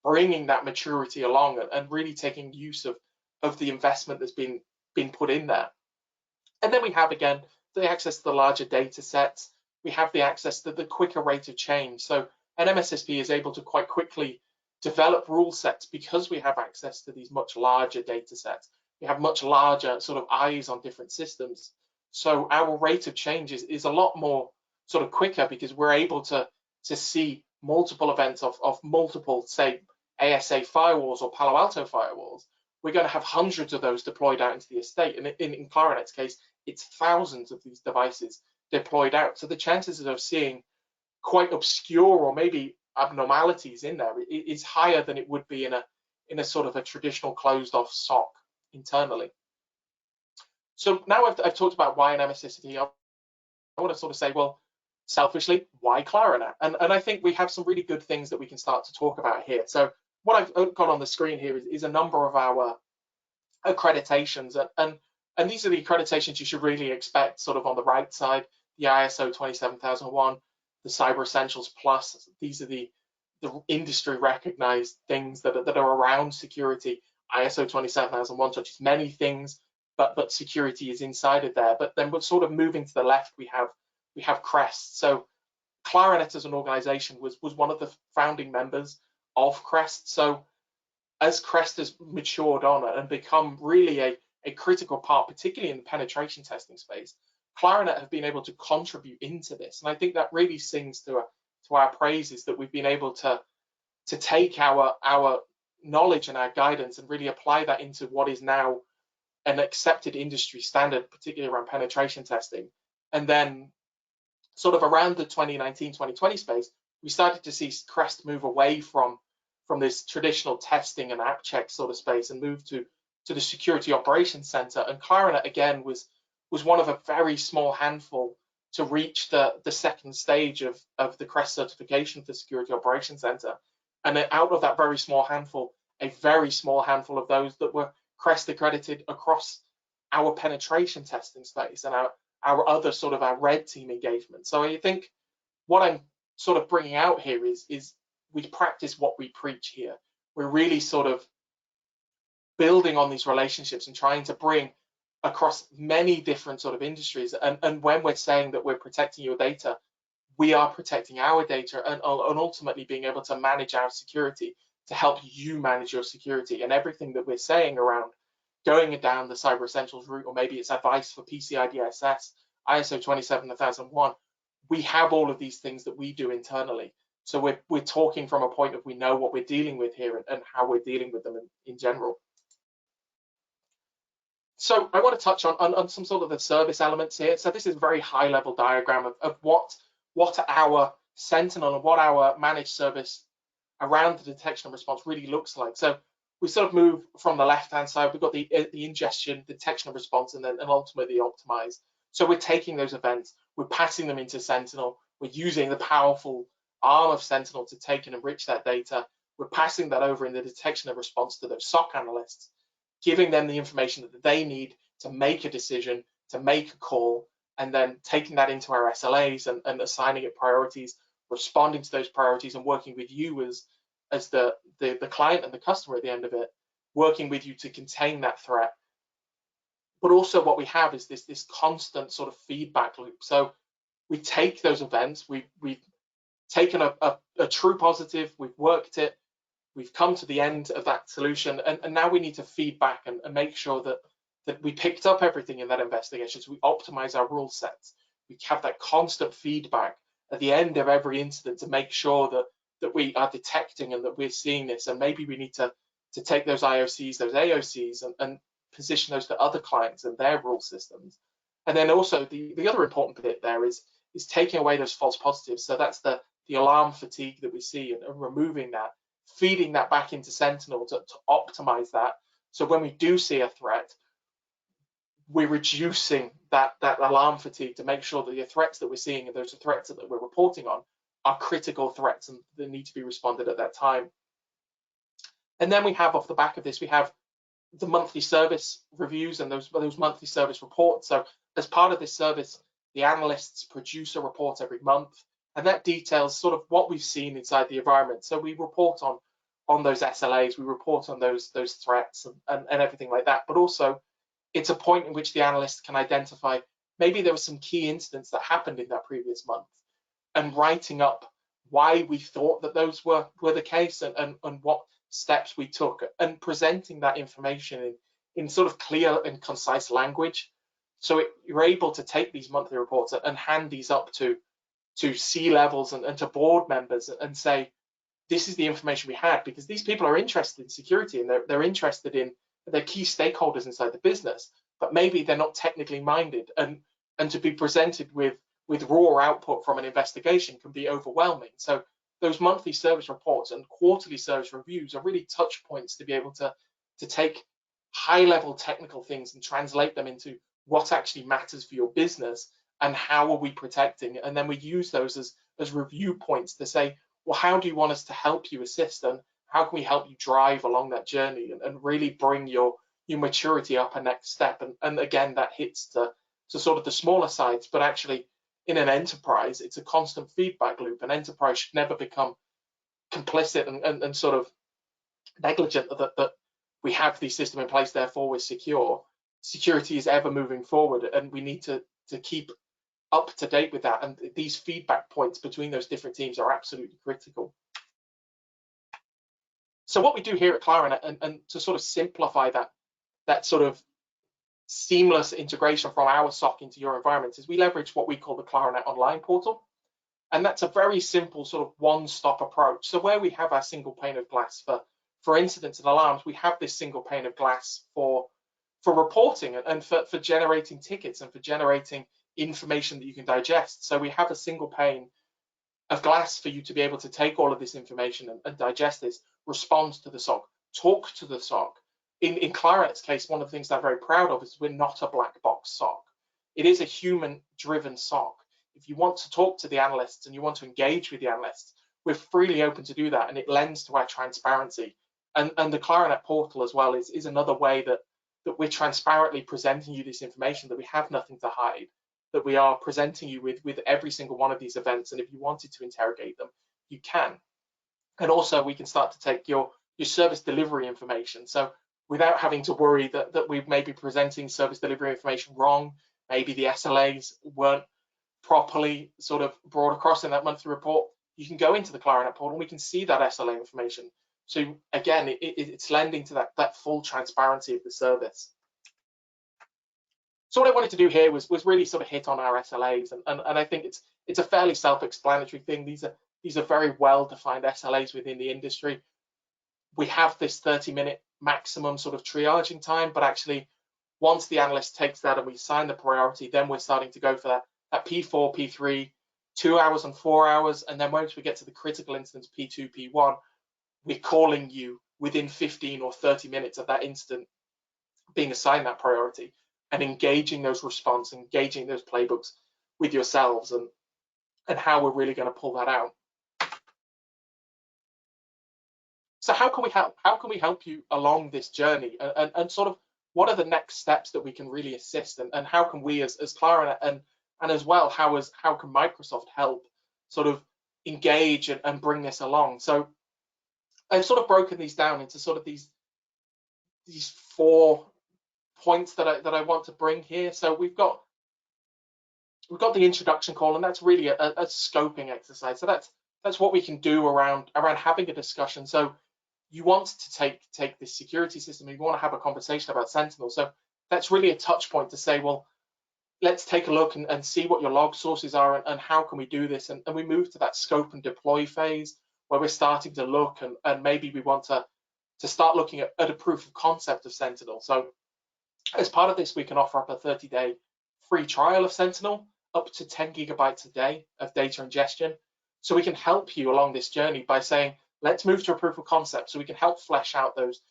bringing that maturity along, and really taking use of the investment that's been put in there. And then we have, again, the access to the larger data sets. We have the access to the quicker rate of change. So an MSSP is able to quite quickly develop rule sets because we have access to these much larger data sets. We have much larger sort of eyes on different systems. So our rate of change is a lot more sort of quicker, because we're able to see multiple events of multiple, say, ASA firewalls or Palo Alto firewalls. We're going to have hundreds of those deployed out into the estate. And in Claranet's case, it's thousands of these devices deployed out. So the chances of seeing quite obscure or maybe abnormalities in there is higher than it would be in a sort of a traditional closed off SOC internally. So now I've talked about why an MSSP. I want to sort of say, well, selfishly, why Claranet? And I think we have some really good things that we can start to talk about here. So what I've got on the screen here is a number of our accreditations, and these are the accreditations you should really expect sort of on the right side: the ISO 27001, the Cyber Essentials Plus. These are the industry recognized things that are around security. ISO 27001 touches many things, but security is inside of there. But then we're sort of moving to the left, we have CREST. So Claranet as an organization was one of the founding members of CREST. So as CREST has matured on and become really a critical part, particularly in the penetration testing space, Claranet have been able to contribute into this. And I think that really sings to our praises, that we've been able to take our knowledge and our guidance and really apply that into what is now an accepted industry standard, particularly around penetration testing. And then sort of around the 2019-2020 space, we started to see CREST move away from this traditional testing and app check sort of space and move to the Security Operations Center. And Claranet, again, was one of a very small handful to reach the second stage of the CREST certification for Security Operations Center. And then out of that very small handful, a very small handful of those that were CREST accredited across our penetration testing space and our other sort of our red team engagement. So I think what I'm sort of bringing out here is we practice what we preach here. We're really sort of building on these relationships and trying to bring across many different sort of industries. And when we're saying that we're protecting your data, we are protecting our data and ultimately being able to manage our security, to help you manage your security. And everything that we're saying around going down the Cyber Essentials route, or maybe it's advice for PCI DSS, ISO 27001, we have all of these things that we do internally. So we're talking from a point of we know what we're dealing with here and how we're dealing with them in general. So I want to touch on some sort of the service elements here. So this is a very high level diagram of what our Sentinel and what our managed service around the detection and response really looks like. So we sort of move from the left hand side, we've got the ingestion, detection and response, and ultimately optimize. So we're taking those events, we're passing them into Sentinel, we're using the powerful arm of Sentinel to take and enrich that data, we're passing that over in the detection and response to those SOC analysts, giving them the information that they need to make a decision, to make a call, and then taking that into our SLAs and assigning it priorities, responding to those priorities, and working with you as the client and the customer at the end of it, working with you to contain that threat. But also what we have is this constant sort of feedback loop. So we take those events, we've taken a true positive, we've worked it, we've come to the end of that solution, and now we need to feed back and make sure that we picked up everything in that investigation. So we optimize our rule sets. We have that constant feedback at the end of every incident to make sure that we are detecting and that we're seeing this. And maybe we need to take those IOCs, those AOCs, and position those to other clients and their rule systems. And then also the other important bit there is taking away those false positives. So that's the alarm fatigue that we see, and removing that, feeding that back into Sentinel to optimize that. So when we do see a threat, we're reducing that alarm fatigue to make sure that the threats that we're seeing and those threats that we're reporting on are critical threats and they need to be responded at that time. And then we have, off the back of this, we have the monthly service reviews and those monthly service reports. So as part of this service, the analysts produce a report every month, and that details sort of what we've seen inside the environment. So we report on those SLAs, we report on those threats and everything like that. But also, it's a point in which the analysts can identify maybe there were some key incidents that happened in that previous month, and writing up why we thought that those were the case and what steps we took, and presenting that information in sort of clear and concise language. So you're able to take these monthly reports and hand these up to C-levels and to board members and say, this is the information we had, because these people are interested in security and they're interested in, they're key stakeholders inside the business, but maybe they're not technically minded, and to be presented with raw output from an investigation can be overwhelming. So those monthly service reports and quarterly service reviews are really touch points to be able to take high-level technical things and translate them into what actually matters for your business and how are we protecting it. And then we use those as review points to say, well, how do you want us to help you assist, and how can we help you drive along that journey and really bring your maturity up a next step. And again, that hits to sort of the smaller sides, but actually in an enterprise, it's a constant feedback loop. An enterprise should never become complicit and sort of negligent that we have the system in place, therefore we're secure. Security is ever moving forward, and we need to keep up to date with that. And these feedback points between those different teams are absolutely critical. So what we do here at Claranet, and to sort of simplify that sort of seamless integration from our SOC into your environment, is we leverage what we call the Claranet Online portal. And that's a very simple sort of one-stop approach. So where we have our single pane of glass for incidents and alarms, we have this single pane of glass for reporting and for generating tickets and for generating information that you can digest. So we have a single pane of glass for you to be able to take all of this information and digest this, respond to the SOC, talk to the SOC. In Claranet's case, one of the things that I'm very proud of is we're not a black box SOC. It is a human-driven SOC. If you want to talk to the analysts and you want to engage with the analysts, we're freely open to do that, and it lends to our transparency. And the Claranet portal as well is another way that we're transparently presenting you this information, that we have nothing to hide, that we are presenting you with every single one of these events. And if you wanted to interrogate them, you can. And also we can start to take your service delivery information. So without having to worry that we may be presenting service delivery information wrong, maybe the SLAs weren't properly sort of brought across in that monthly report, you can go into the Claranet portal and we can see that SLA information. So again, it's lending to that full transparency of the service. So what I wanted to do here was really sort of hit on our SLAs, and I think it's a fairly self-explanatory thing. These are very well-defined SLAs within the industry. We have this 30-minute maximum sort of triaging time, but actually once the analyst takes that and we assign the priority, then we're starting to go for that P4, P3, 2 hours and 4 hours, and then once we get to the critical incidents, P2, P1, we're calling you within 15 or 30 minutes of that incident being assigned that priority. and engaging those response, engaging those playbooks with yourselves, and how we're really going to pull that out. So how can we help? How can we help you along this journey, and sort of what are the next steps that we can really assist, and how can we as Claranet and as well, how can Microsoft help sort of engage and bring this along? So I've sort of broken these down into sort of these 4 points that I want to bring here. So we've got the introduction call, and that's really a scoping exercise. So that's what we can do around having a discussion. So you want to take this security system, and you want to have a conversation about Sentinel. So that's really a touch point to say, well, let's take a look and see what your log sources are, and how can we do this. And we move to that scope and deploy phase, where we're starting to look, and maybe we want to start looking at a proof of concept of Sentinel. So as part of this, we can offer up a 30-day free trial of Sentinel, up to 10 gigabytes a day of data ingestion. So we can help you along this journey by saying, let's move to a proof of concept, so we can help flesh out those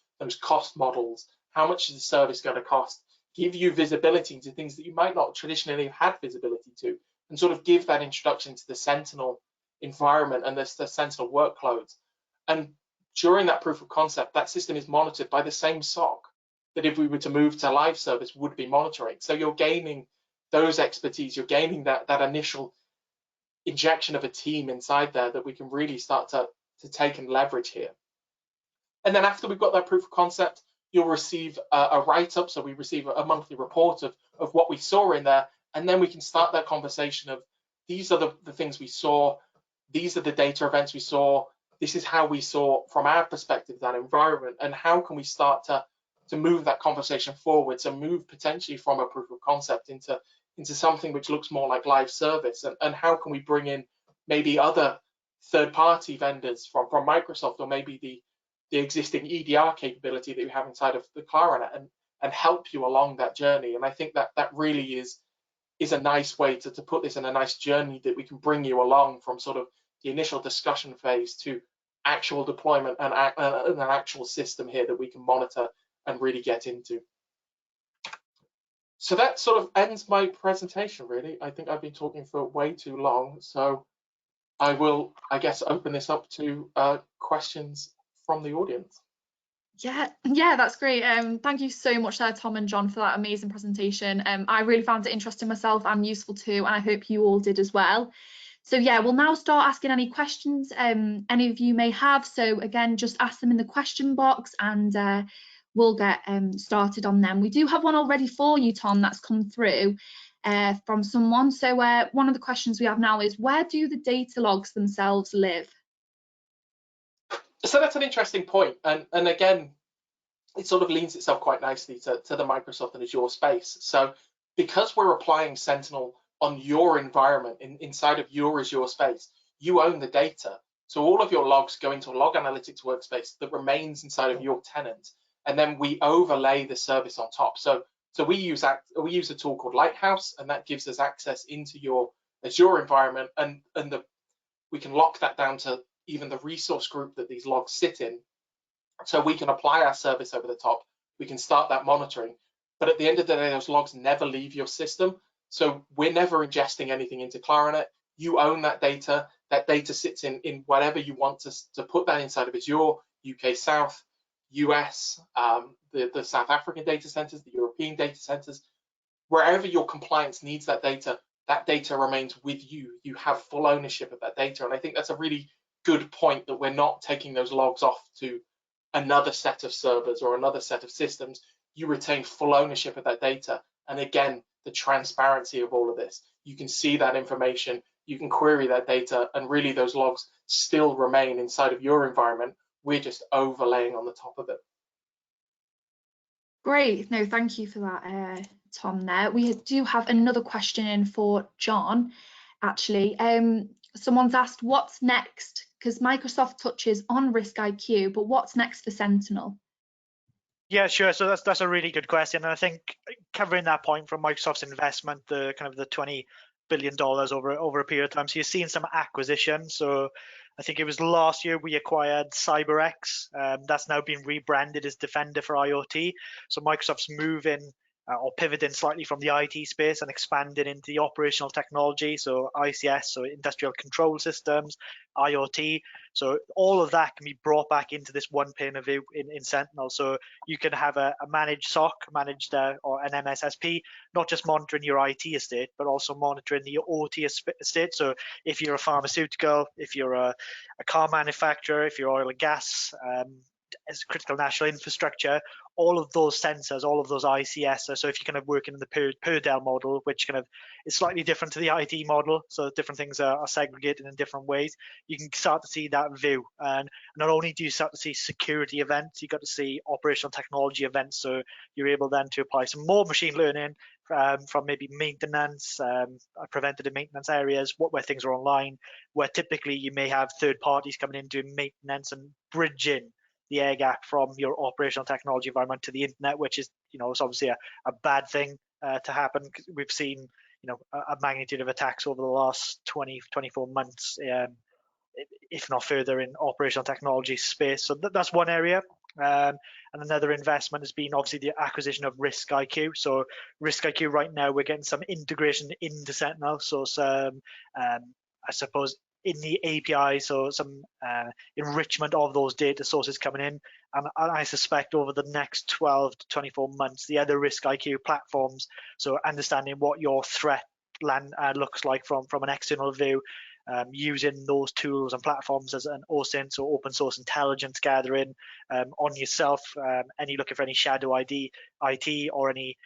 cost models. How much is the service going to cost? Give you visibility into things that you might not traditionally have had visibility to, and sort of give that introduction to the Sentinel environment and the Sentinel workloads. And during that proof of concept, that system is monitored by the same SOC that if we were to move to live service would be monitoring. So you're gaining those expertise, you're gaining that initial injection of a team inside there that we can really start to take and leverage here. And then after we've got that proof of concept, you'll receive a write-up. So we receive a monthly report of what we saw in there, and then we can start that conversation of, these are the things we saw, these are the data events we saw, this is how we saw from our perspective that environment, and how can we start to move that conversation forward, so move potentially from a proof of concept into something which looks more like live service, and how can we bring in maybe other third-party vendors from Microsoft, or maybe the existing EDR capability that we have inside of the Claranet, and help you along that journey. And I think that really is a nice way to put this in a nice journey that we can bring you along from sort of the initial discussion phase to actual deployment and an actual system here that we can monitor and really get into. So that sort of ends my presentation, really. I think I've been talking for way too long, so I will, I guess, open this up to questions from the audience. Yeah, that's great. Thank you so much there, Tom and John, for that amazing presentation. I really found it interesting myself and useful too, and I hope you all did as well. So yeah, we'll now start asking any questions any of you may have. So again, just ask them in the question box, and we'll get started on them. We do have one already for you, Tom, that's come through from someone. So one of the questions we have now is, where do the data logs themselves live? So that's an interesting point, and again, it sort of leans itself quite nicely to the Microsoft and Azure space. So because we're applying Sentinel on your environment inside of your Azure space, you own the data. So all of your logs go into a log analytics workspace that remains inside of your tenant, and then we overlay the service on top. So we use a tool called Lighthouse, and that gives us access into your Azure environment, and we can lock that down to even the resource group that these logs sit in. So we can apply our service over the top. We can start that monitoring. But at the end of the day, those logs never leave your system. So we're never ingesting anything into Claranet. You own that data. That data sits in whatever you want to put that inside of Azure, UK South, US, the South African data centers, the European data centers. Wherever your compliance needs that data remains with you. You have full ownership of that data. And I think that's a really good point, that we're not taking those logs off to another set of servers or another set of systems. You retain full ownership of that data. And again, the transparency of all of this. You can see that information, you can query that data, and really those logs still remain inside of your environment. We're just overlaying on the top of it. Great. No, thank you for that, Tom, there. We do have another question in for John, actually. Someone's asked, what's next? Because Microsoft touches on Risk IQ, but what's next for Sentinel? Yeah, sure. So that's a really good question, and I think covering that point from Microsoft's investment, the kind of the $20 billion over a period of time. So you're seeing some acquisition. So I think it was last year we acquired CyberX. That's now been rebranded as Defender for IoT. So Microsoft's moving or pivoting slightly from the IT space and expanding into the operational technology, so ICS, so industrial control systems, IoT. So all of that can be brought back into this one pane of view in Sentinel. So you can have a managed SOC, or an MSSP, not just monitoring your IT estate, but also monitoring the OT estate. So if you're a pharmaceutical, if you're a car manufacturer, if you're oil and gas, as critical national infrastructure, all of those sensors, all of those ICS. So if you're kind of working in the PERDEL model, which kind of is slightly different to the IT model, so different things are segregated in different ways, you can start to see that view. And not only do you start to see security events, you got to see operational technology events. So you're able then to apply some more machine learning from maybe maintenance, preventative maintenance areas, where things are online, where typically you may have third parties coming in doing maintenance and bridging the air gap from your operational technology environment to the internet, which is, it's obviously a bad thing to happen. We've seen, a magnitude of attacks over the last 24 months, if not further, in operational technology space. So that's one area. And another investment has been obviously the acquisition of Risk IQ. So Risk IQ right now, we're getting some integration into Sentinel. So some, I suppose, in the API, so some enrichment of those data sources coming in. And I suspect over the next 12 to 24 months, the other Risk IQ platforms, so understanding what your threat land looks like from an external view, using those tools and platforms as an OSINT, so open source intelligence gathering on yourself, any looking for any shadow IT or any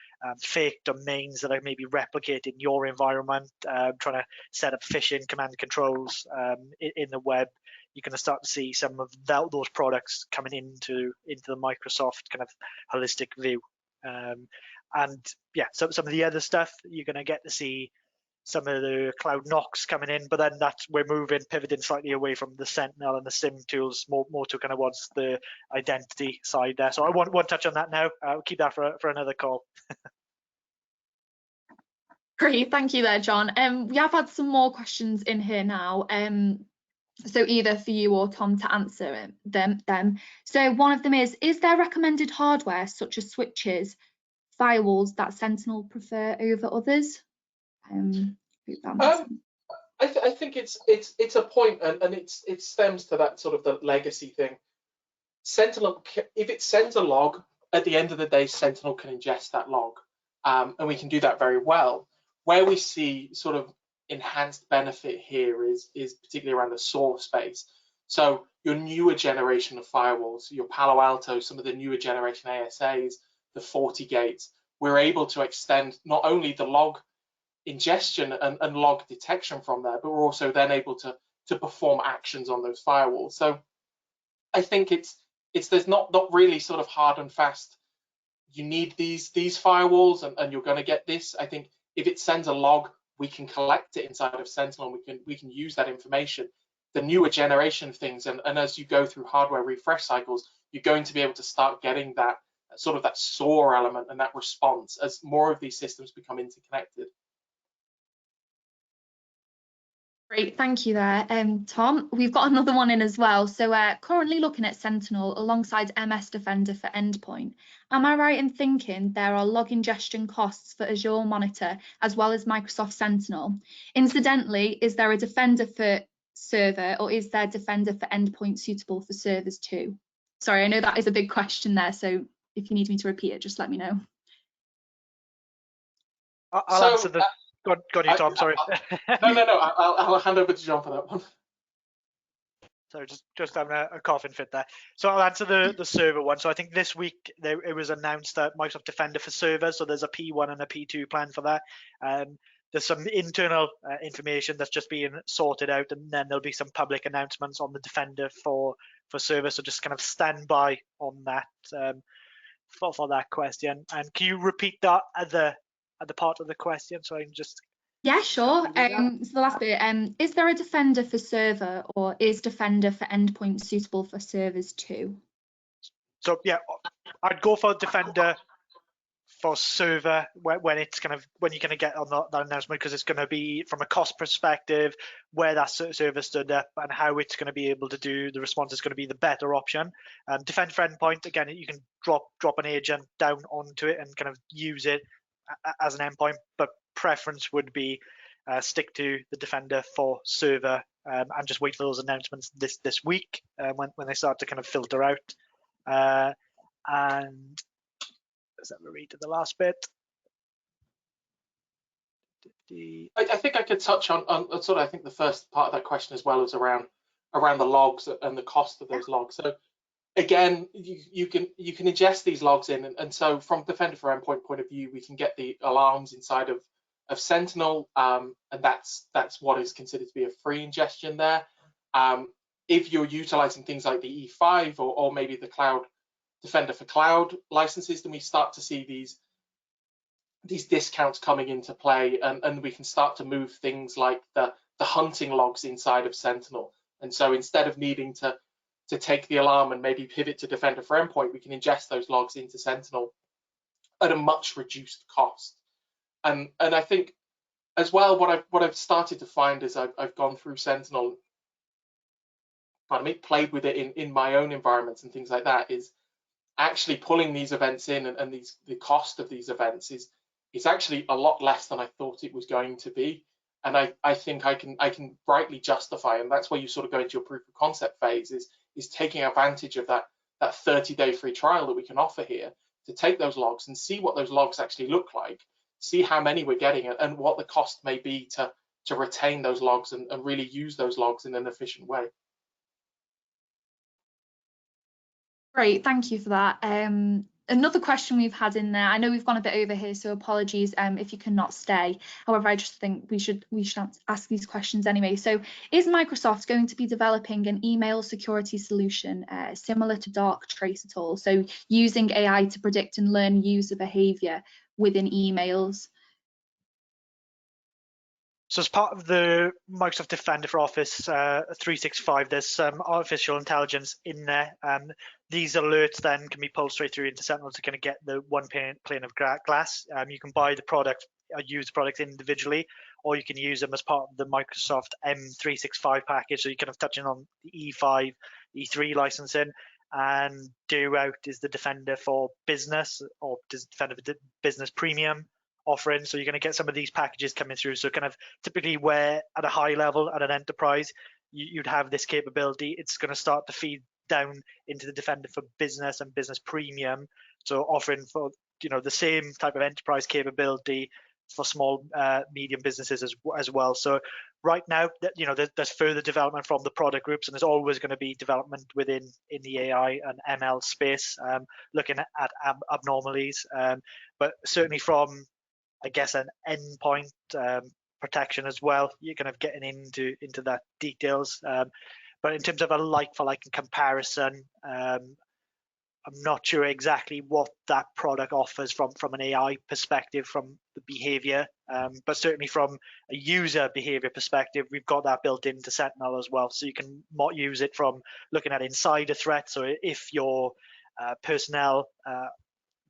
fake domains that are maybe replicating your environment, trying to set up phishing command controls in the web. You're going to start to see some of those products coming into the Microsoft kind of holistic view. And yeah, some of the other stuff you're going to get to see some of the cloud NOCs coming in, but then we're pivoting slightly away from the Sentinel and the SIM tools, more to kind of what's the identity side there. So I won't touch on that now. I'll keep that for another call. Great, thank you there, John. We have had some more questions in here now. So either for you or Tom to answer them. So one of them is there recommended hardware such as switches, firewalls that Sentinel prefer over others? I think it's a point, and it stems to that sort of the legacy thing. Sentinel, if it sends a log, at the end of the day, Sentinel can ingest that log, and we can do that very well. Where we see sort of enhanced benefit here is particularly around the SOAR space. So your newer generation of firewalls, your Palo Alto, some of the newer generation ASAs, the FortiGates, we're able to extend not only the log ingestion and log detection from there, but we're also then able to perform actions on those firewalls. So I think there's not really sort of hard and fast, you need these firewalls and you're going to get this. I think if it sends a log, we can collect it inside of Sentinel, and we can use that information. The newer generation of things, and as you go through hardware refresh cycles, you're going to be able to start getting that sort of that SOAR element and that response as more of these systems become interconnected. Great, thank you there, Tom. We've got another one in as well. So currently looking at Sentinel alongside MS Defender for Endpoint. Am I right in thinking there are log ingestion costs for Azure Monitor as well as Microsoft Sentinel? Incidentally, is there a Defender for server, or is there Defender for Endpoint suitable for servers too? Sorry, I know that is a big question there, so if you need me to repeat it, just let me know. I'll answer the... Go on, Tom, sorry. No, I'll hand over to John for that one. Sorry, just having a coughing fit there. So I'll answer the server one. So I think this week it was announced that Microsoft Defender for servers, so there's a P1 and a P2 plan for that. There's some internal information that's just being sorted out, and then there'll be some public announcements on the Defender for servers. So just kind of stand by on that for that question. And can you repeat that at the part of the question, so I can just... Yeah, sure. So the last bit, is there a Defender for server, or is Defender for Endpoint suitable for servers too? So yeah, I'd go for Defender for server when it's kind of when you're going to get on that announcement, because it's going to be from a cost perspective where that server stood up and how it's going to be able to do the response is going to be the better option. Defender for endpoint, again, you can drop an agent down onto it and kind of use it as an endpoint, but preference would be stick to the Defender for server and just wait for those announcements this week when they start to kind of filter out. And let's have a read to the last bit. I think I could touch on sort of, I think the first part of that question as well is around the logs and the cost of those logs. So again, you can ingest these logs in, and so from Defender for Endpoint point of view, we can get the alarms inside of Sentinel, and that's what is considered to be a free ingestion there. If you're utilizing things like the E5 or maybe the Cloud Defender for Cloud licenses, then we start to see these discounts coming into play, and we can start to move things like the hunting logs inside of Sentinel. And so instead of needing to take the alarm and maybe pivot to Defender for Endpoint, we can ingest those logs into Sentinel at a much reduced cost. And I think as well, what I've started to find as I've gone through Sentinel, played with it in my own environments and things like that, is actually pulling these events in, and the cost of these events is actually a lot less than I thought it was going to be. And I think I can rightly justify, and that's where you sort of go into your proof of concept phase, is taking advantage of that 30-day free trial that we can offer here to take those logs and see what those logs actually look like, see how many we're getting, and what the cost may be to retain those logs and really use those logs in an efficient way. Great, thank you for that. Another question we've had in there, I know we've gone a bit over here, so apologies if you cannot stay. However, I just think we should ask these questions anyway. So is Microsoft going to be developing an email security solution similar to Darktrace at all? So using AI to predict and learn user behavior within emails? So as part of the Microsoft Defender for Office 365, there's some artificial intelligence in there. These alerts then can be pulled straight through into Sentinel to kind of get the one pane of glass. You can buy the product or use the product individually, or you can use them as part of the Microsoft M365 package. So you're kind of touching on the E5, E3 licensing, and due out is the Defender for Business or Defender for Business Premium offering. So you're going to get some of these packages coming through. So kind of typically where at a high level at an enterprise, you'd have this capability, it's going to start to feed down into the Defender for Business and Business Premium. So offering for, the same type of enterprise capability for small, medium businesses as well. So right now, there's further development from the product groups, and there's always going to be development in the AI and ML space, looking at abnormalities, but certainly from, I guess, an endpoint protection as well, you're kind of getting into that details. But in terms of a like-for-like comparison, I'm not sure exactly what that product offers from an AI perspective, from the behavior, but certainly from a user behavior perspective, we've got that built into Sentinel as well. So you can use it from looking at insider threats. So if your personnel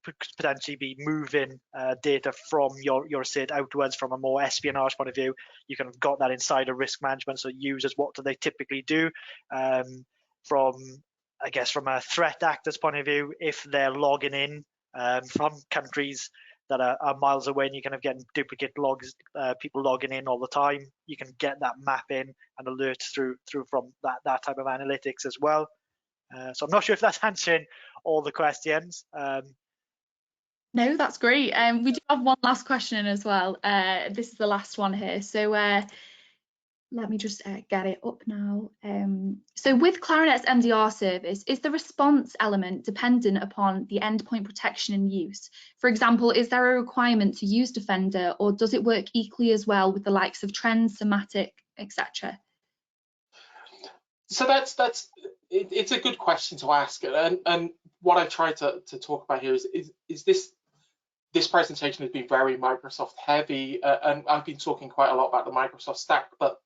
could potentially be moving data from your estate outwards from a more espionage point of view, you kind of got that insider risk management. So users, what do they typically do? From a threat actor's point of view, if they're logging in from countries that are miles away and you're kind of getting duplicate logs, people logging in all the time, you can get that mapping and alerts through from that type of analytics as well. So I'm not sure if that's answering all the questions. No, that's great. We do have one last question as well. This is the last one here. So let me just get it up now. So with Claranet's MDR service, is the response element dependent upon the endpoint protection and use? For example, is there a requirement to use Defender, or does it work equally as well with the likes of Trends, Somatic, etc.? So it's a good question to ask, and what I try to talk about here is this presentation has been very Microsoft heavy, and I've been talking quite a lot about the Microsoft stack, but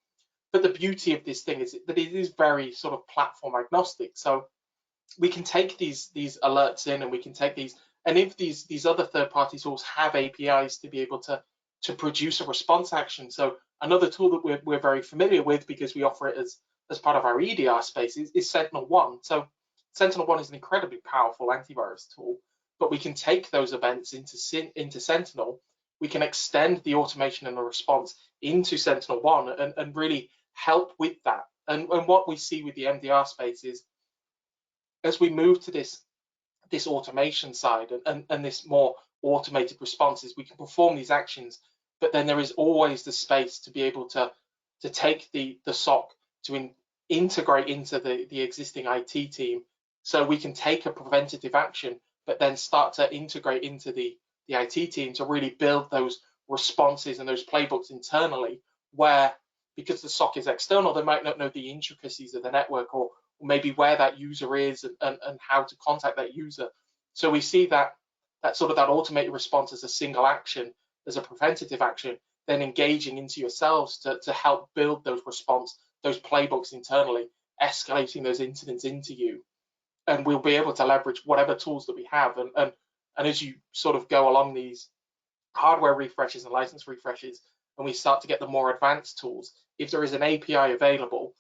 the beauty of this thing is that it is very sort of platform agnostic. So we can take these alerts in, and we can take these And if these other third-party tools have APIs to be able to produce a response action, so another tool that we're very familiar with because we offer it as part of our EDR space is Sentinel-1. So Sentinel-1 is an incredibly powerful antivirus tool, but we can take those events into Sentinel. We can extend the automation and the response into Sentinel-1 and really help with that. And what we see with the MDR space is, as we move to this automation side and this more automated responses, we can perform these actions, but then there is always the space to be able to take the SOC to integrate into the existing IT team, so we can take a preventative action, but then start to integrate into the IT team to really build those responses and those playbooks internally, where, because the SOC is external, they might not know the intricacies of the network or maybe where that user is and how to contact that user. So we see that sort of that automated response as a single action, as a preventative action, then engaging into yourselves to help build those those playbooks internally, escalating those incidents into you. And we'll be able to leverage whatever tools that we have. And as you sort of go along these hardware refreshes and license refreshes, and we start to get the more advanced tools, if there is an API available,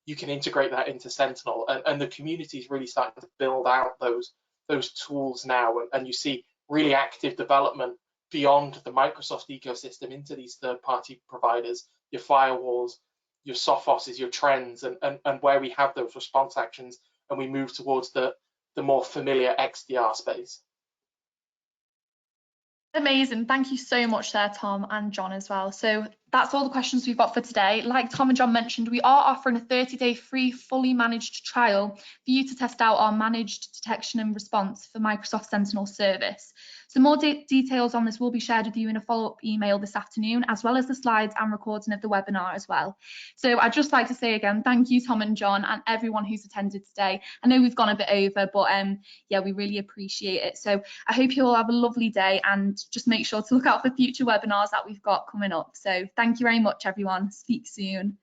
you can integrate that into Sentinel. And the community is really starting to build out those tools now. And you see really active development beyond the Microsoft ecosystem into these third-party providers, your firewalls, your Sophoses, your trends, and where we have those response actions, and we move towards the more familiar XDR space. Amazing. Thank you so much there, Tom and John as well. So that's all the questions we've got for today. Like Tom and John mentioned, we are offering a 30-day free, fully managed trial for you to test out our managed detection and response for Microsoft Sentinel service. So more details on this will be shared with you in a follow-up email this afternoon, as well as the slides and recording of the webinar as well. So I'd just like to say again, thank you, Tom and John, and everyone who's attended today. I know we've gone a bit over, but yeah, we really appreciate it. So I hope you all have a lovely day, and just make sure to look out for future webinars that we've got coming up. So thank you very much, everyone. Speak soon.